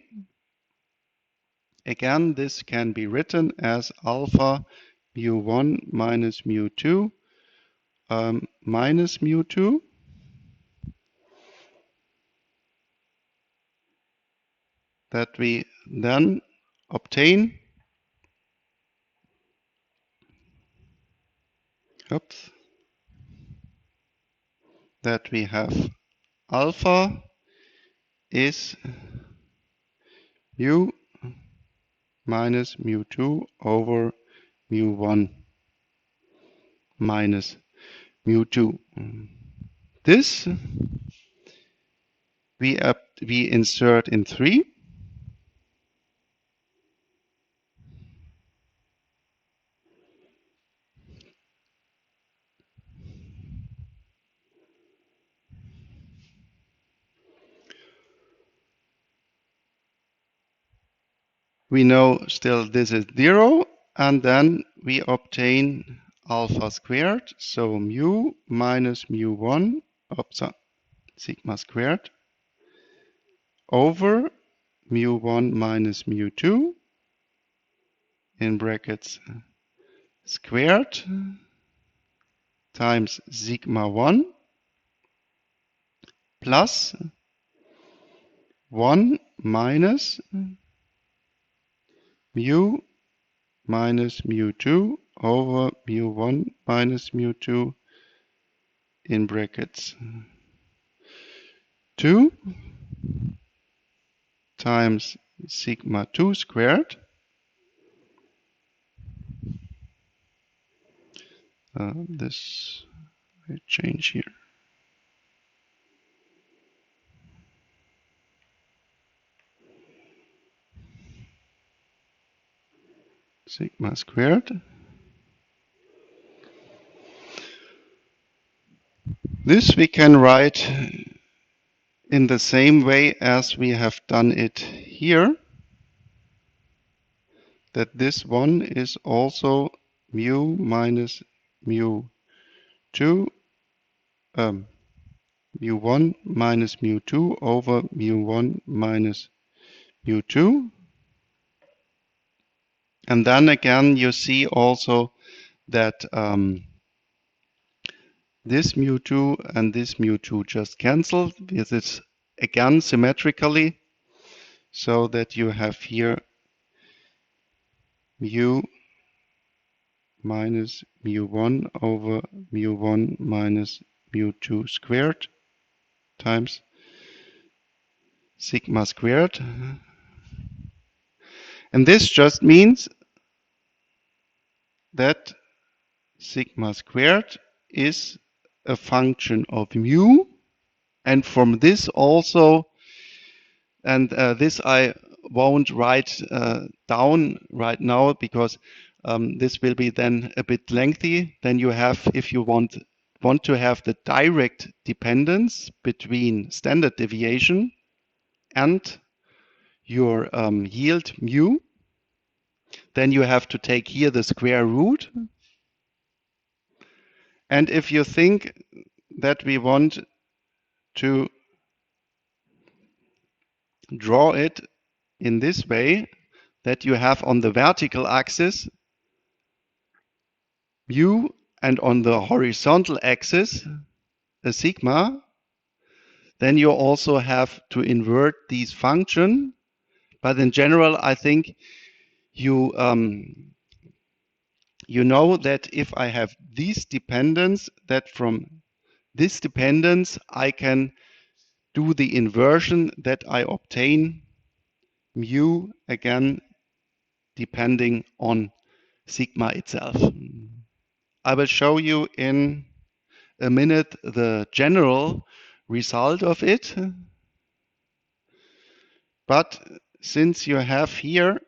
again this can be written as alpha mu1 minus mu2 minus mu2 that we then obtain, that we have alpha is mu minus mu2 over mu1 minus mu2. This we insert in 3. We know still this is 0, and then we obtain alpha squared, so mu minus mu1 sigma squared over mu1 minus mu2 in brackets squared times sigma 1 plus 1 minus mu minus mu2 over mu1 minus mu2 in brackets 2 times sigma 2 squared. This I change here. Sigma squared. This we can write in the same way as we have done it here. that this one is also mu minus mu2, mu1 minus mu2 over mu1 minus mu2. And then again, you see also that this mu2 and this mu2 just cancel. This is again symmetrically, so that you have here mu minus mu1 over mu1 minus mu2 squared times sigma squared. And this just means that sigma squared is a function of mu, and from this also, and this I won't write down right now because this will be then a bit lengthy. Then you have, if you want to have the direct dependence between standard deviation and your yield mu, then you have to take here the square root. And if you think that we want to draw it in this way, that you have on the vertical axis mu and on the horizontal axis a sigma, then you also have to invert these function. But in general, I think you know that if I have this dependence, that from this dependence I can do the inversion, that I obtain mu again depending on sigma itself. I will show you in a minute the general result of it. But since you have here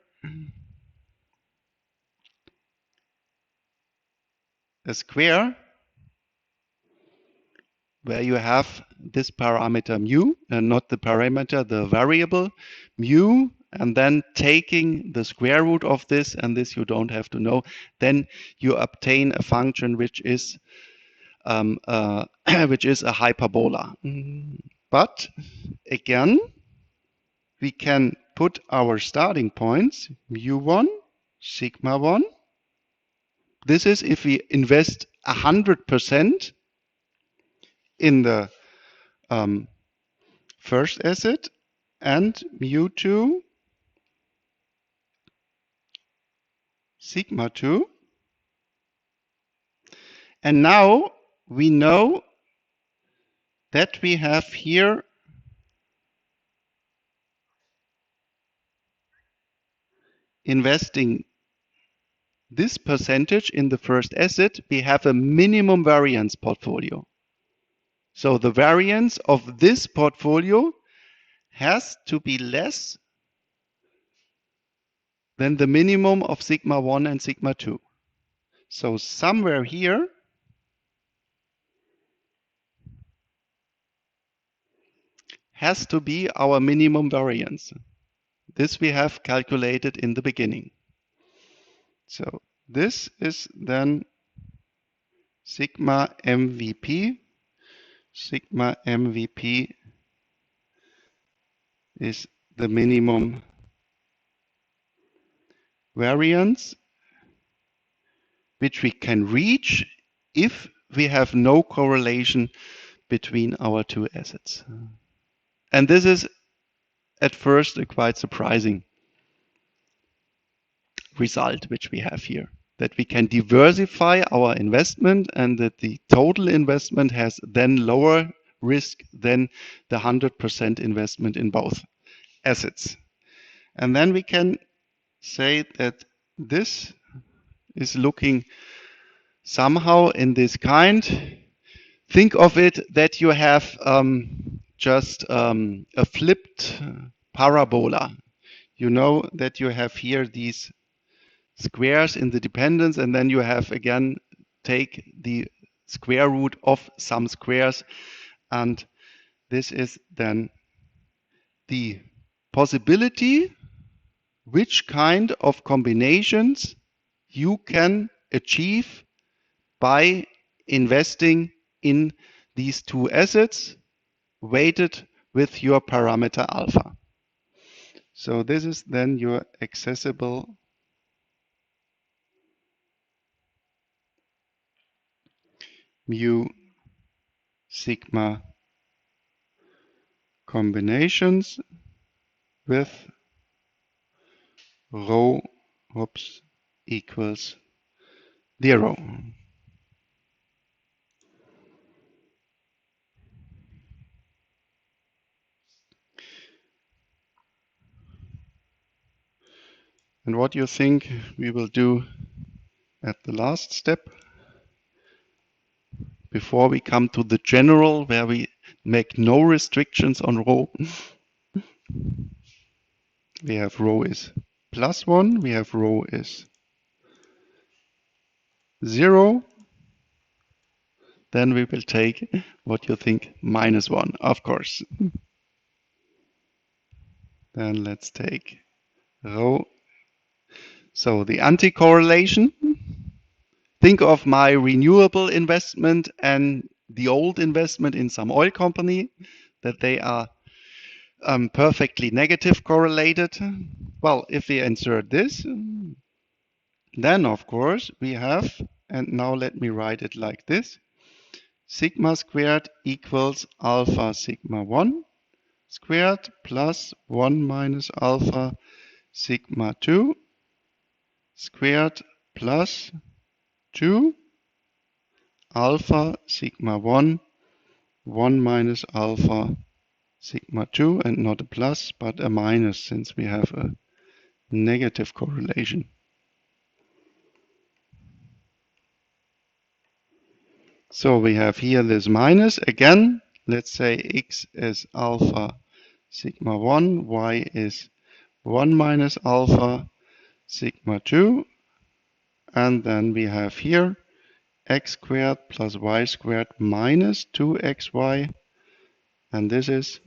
a square where you have this parameter mu and not the parameter, the variable mu, and then taking the square root of this, and this you don't have to know, then you obtain a function which is which is a hyperbola. But again, we can put our starting points mu1, sigma 1. This is if we invest 100% in the first asset, and mu2, sigma 2. And now we know that we have here investing this percentage in the first asset, we have a minimum variance portfolio. So the variance of this portfolio has to be less than the minimum of sigma 1 and sigma 2. So somewhere here has to be our minimum variance. This we have calculated in the beginning. So this is then sigma MVP. Sigma MVP is the minimum variance which we can reach if we have no correlation between our two assets. And this is at first a quite surprising result which we have here, that we can diversify our investment and that the total investment has then lower risk than the 100% investment in both assets. And then we can say that this is looking somehow in this kind. Think of it that you have just a flipped parabola. You know that you have here these squares in the dependence, and then you have again take the square root of some squares, and this is then the possibility which kind of combinations you can achieve by investing in these two assets weighted with your parameter alpha. So this is then your accessible mu sigma combinations with rho equals 0. And what do you think we will do at the last step before we come to the general where we make no restrictions on rho? We have rho is +1, we have rho is 0. Then we will take what you think -1, of course. Then let's take rho. So the anti-correlation. Think of my renewable investment and the old investment in some oil company, that they are perfectly negative correlated. Well, if we insert this, then of course we have, and now let me write it like this, sigma squared equals alpha sigma 1 squared plus 1 minus alpha sigma 2 squared plus 2 alpha sigma 1 1 minus alpha sigma 2, and not a plus but a minus since we have a negative correlation. So we have here this minus again. Let's say x is alpha sigma 1, y is 1 minus alpha sigma 2, and then we have here x squared plus y squared minus 2xy, and this is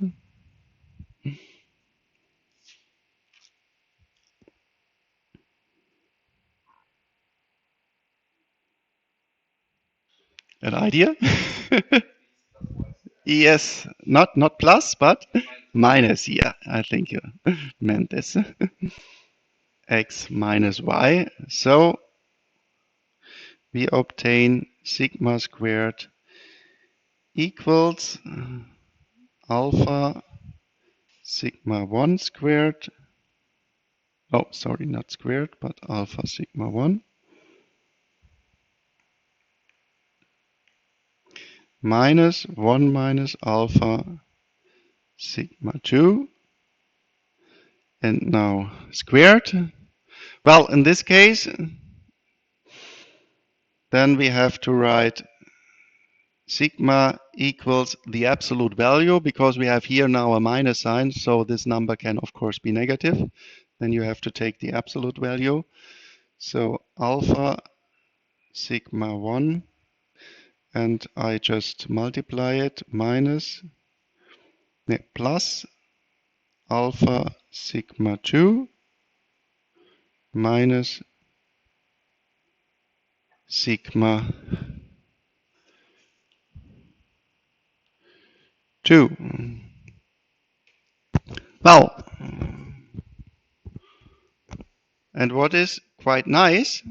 an idea. Yes, not plus but minus. Yeah, I think you meant this. X minus y. So we obtain sigma squared equals alpha sigma 1 squared. Oh, sorry, not squared, but alpha sigma 1 minus 1 minus alpha sigma 2, and now squared. Well, in this case, then we have to write sigma equals the absolute value, because we have here now a minus sign, so this number can of course be negative. Then you have to take the absolute value. So alpha sigma 1, and I just multiply it, minus plus alpha sigma 2 minus sigma 2. Well, and what is quite nice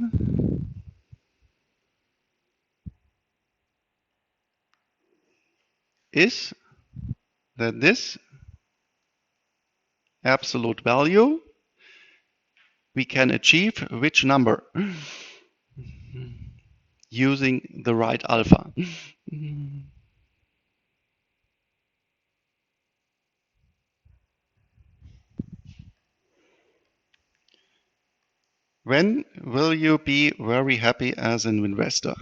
is that this absolute value we can achieve which number? Using the right alpha. When will you be very happy as an investor?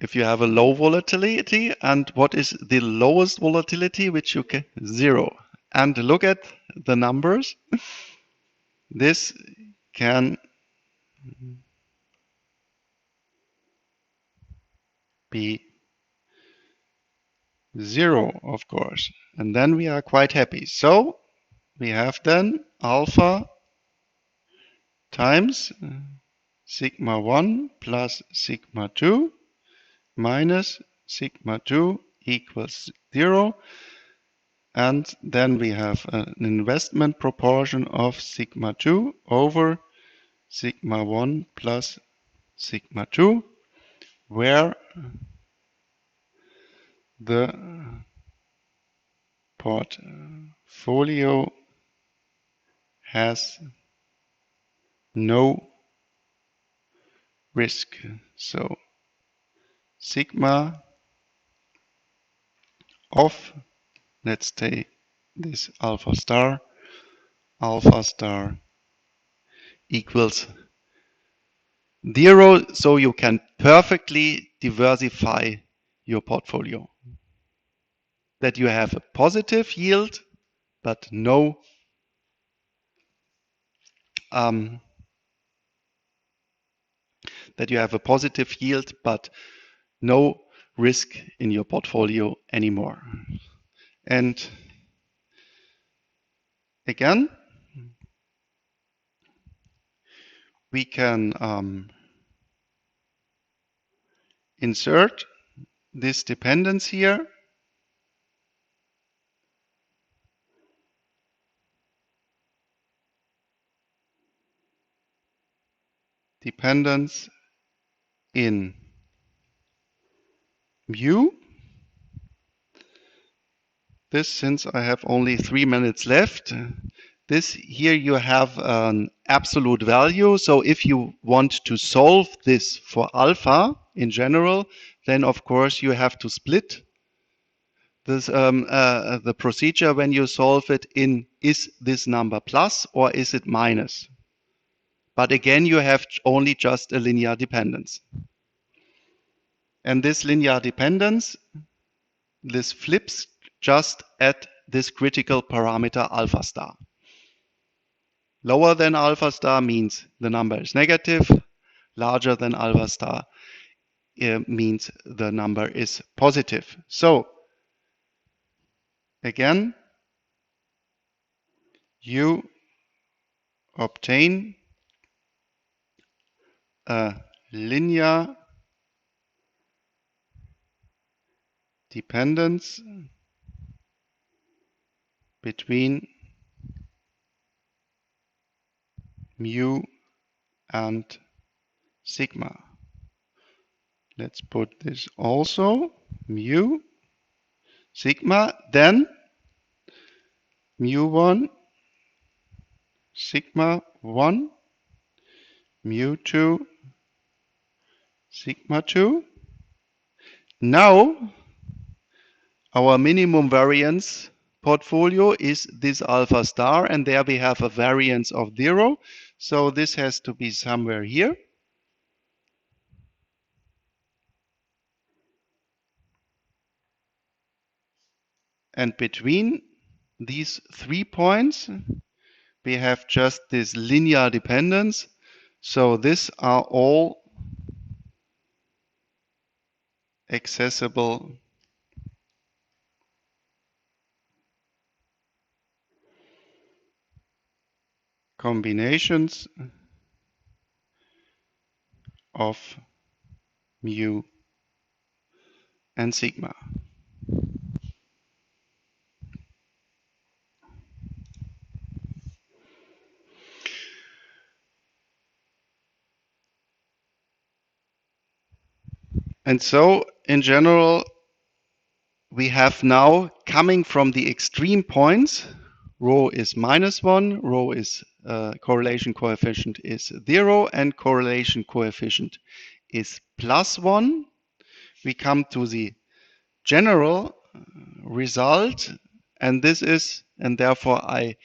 If you have a low volatility, and what is the lowest volatility which you can? 0. And look at the numbers. This can be 0, of course. And then we are quite happy. So we have then alpha times sigma 1 plus sigma 2 minus sigma 2 equals 0. And then we have an investment proportion of sigma 2 over sigma 1 plus sigma 2, where the portfolio has no risk. So sigma of, let's take this alpha star equals 0, so you can perfectly diversify your portfolio. That you have a positive yield, but no risk in your portfolio anymore. And again, we can insert this dependence here. Dependence in mu. This, since I have only 3 minutes left, this here you have an absolute value. So if you want to solve this for alpha in general, then of course you have to split this the procedure when you solve it in, is this number plus or is it minus? But again, you have only just a linear dependence. And this linear dependence, this flips just at this critical parameter alpha star. Lower than alpha star means the number is negative. Larger than alpha star means the number is positive. So again, you obtain a linear dependence between mu and sigma. Let's put this also, mu, sigma, then mu1, sigma 1, mu2, sigma 2. Now, our minimum variance portfolio is this alpha star, and there we have a variance of 0. So this has to be somewhere here. And between these 3 points, we have just this linear dependence. So these are all accessible combinations of mu and sigma. And so, in general, we have now, coming from the extreme points, rho is -1, rho is correlation coefficient is 0, and correlation coefficient is +1. We come to the general result, and this is, and therefore I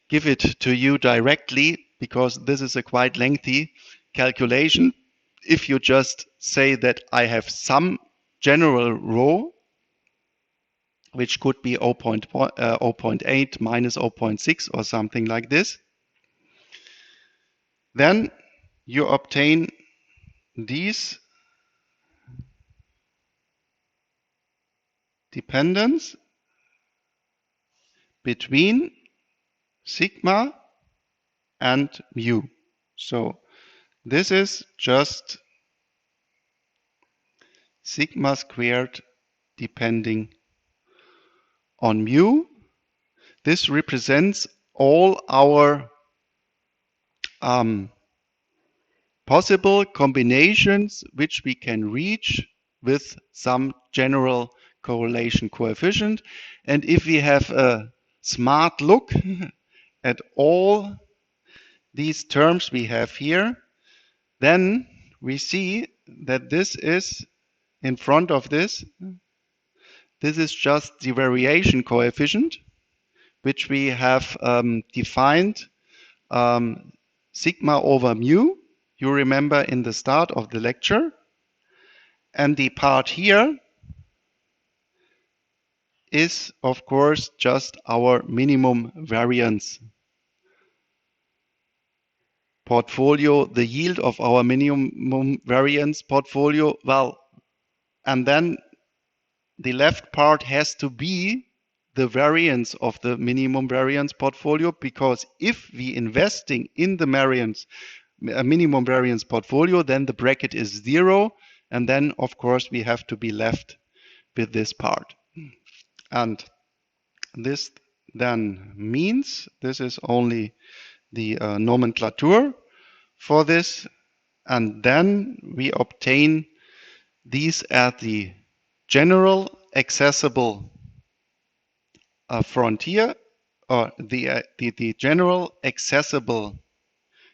give it to you directly because this is a quite lengthy calculation. If you just say that I have some general rho, which could be 0.8 minus 0.6 or something like this, then you obtain these dependence between sigma and mu. So this is just sigma squared depending on mu. This represents all our possible combinations which we can reach with some general correlation coefficient. And if we have a smart look at all these terms we have here, then we see that this is in front of this. This is just the variation coefficient, which we have defined sigma over mu. You remember in the start of the lecture. And the part here is, of course, just our minimum variance portfolio, the yield of our minimum variance portfolio. Well, and then the left part has to be the variance of the minimum variance portfolio, because if we investing in the minimum variance portfolio, then the bracket is 0, and then of course we have to be left with this part. And this then means this is only the nomenclature for this, and then we obtain these at the general accessible frontier, or the general accessible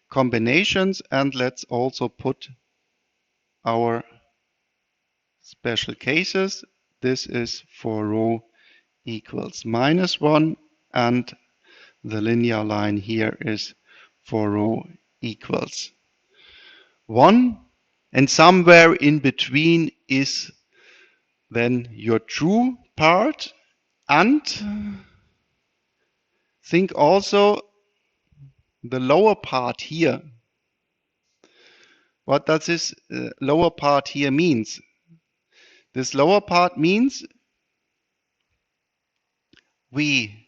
combinations. And let's also put our special cases. This is for rho equals -1, and the linear line here is for rho equals 1. And somewhere in between is then your true part. And think also the lower part here. What does this lower part here means? This lower part means we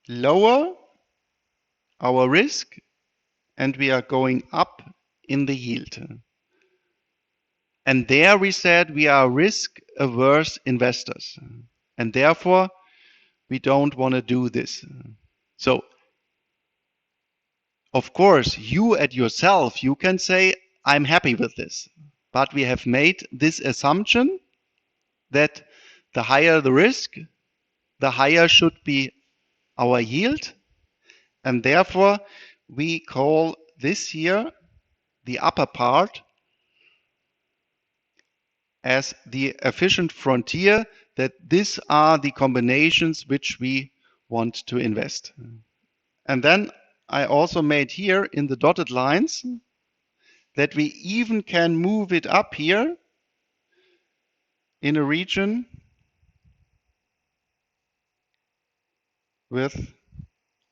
lower our risk and we are going up in the yield. And there we said we are risk-averse investors. And therefore, we don't want to do this. So, of course, you at yourself, you can say, I'm happy with this. But we have made this assumption that the higher the risk, the higher should be our yield. And therefore, we call this here, the upper part, as the efficient frontier, that these are the combinations which we want to invest. And then I also made here in the dotted lines that we even can move it up here in a region with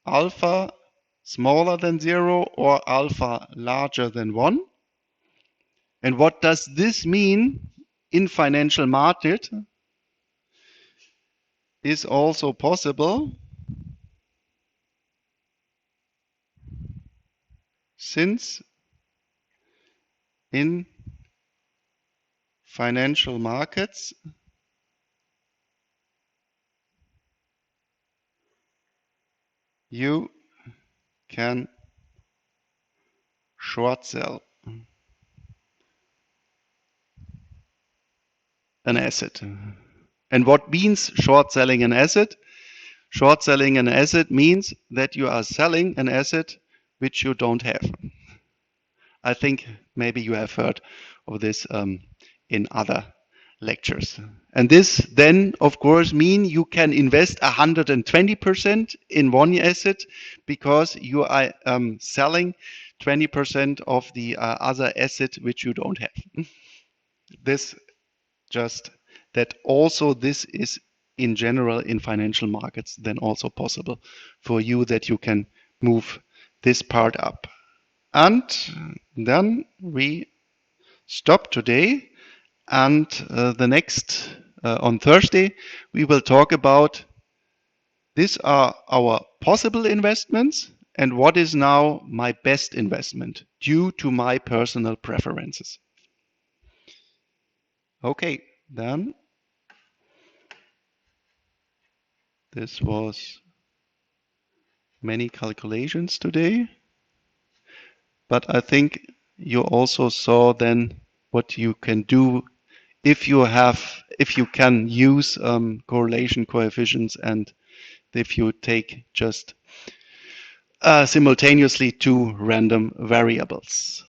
alpha smaller than 0 or alpha larger than 1. And what does this mean in financial market is also possible, since in financial markets you can short sell an asset. And what means short selling an asset? Short selling an asset means that you are selling an asset which you don't have. I think maybe you have heard of this in other lectures. And this then, of course, means you can invest 120% in one asset because you are selling 20% of the other asset which you don't have. This just that also this is in general in financial markets then also possible for you, that you can move this part up. And then we stop today, and the next on Thursday, we will talk about these are our possible investments and what is now my best investment due to my personal preferences. Okay, then this was many calculations today, but I think you also saw then what you can do if you can use correlation coefficients and if you take just simultaneously two random variables.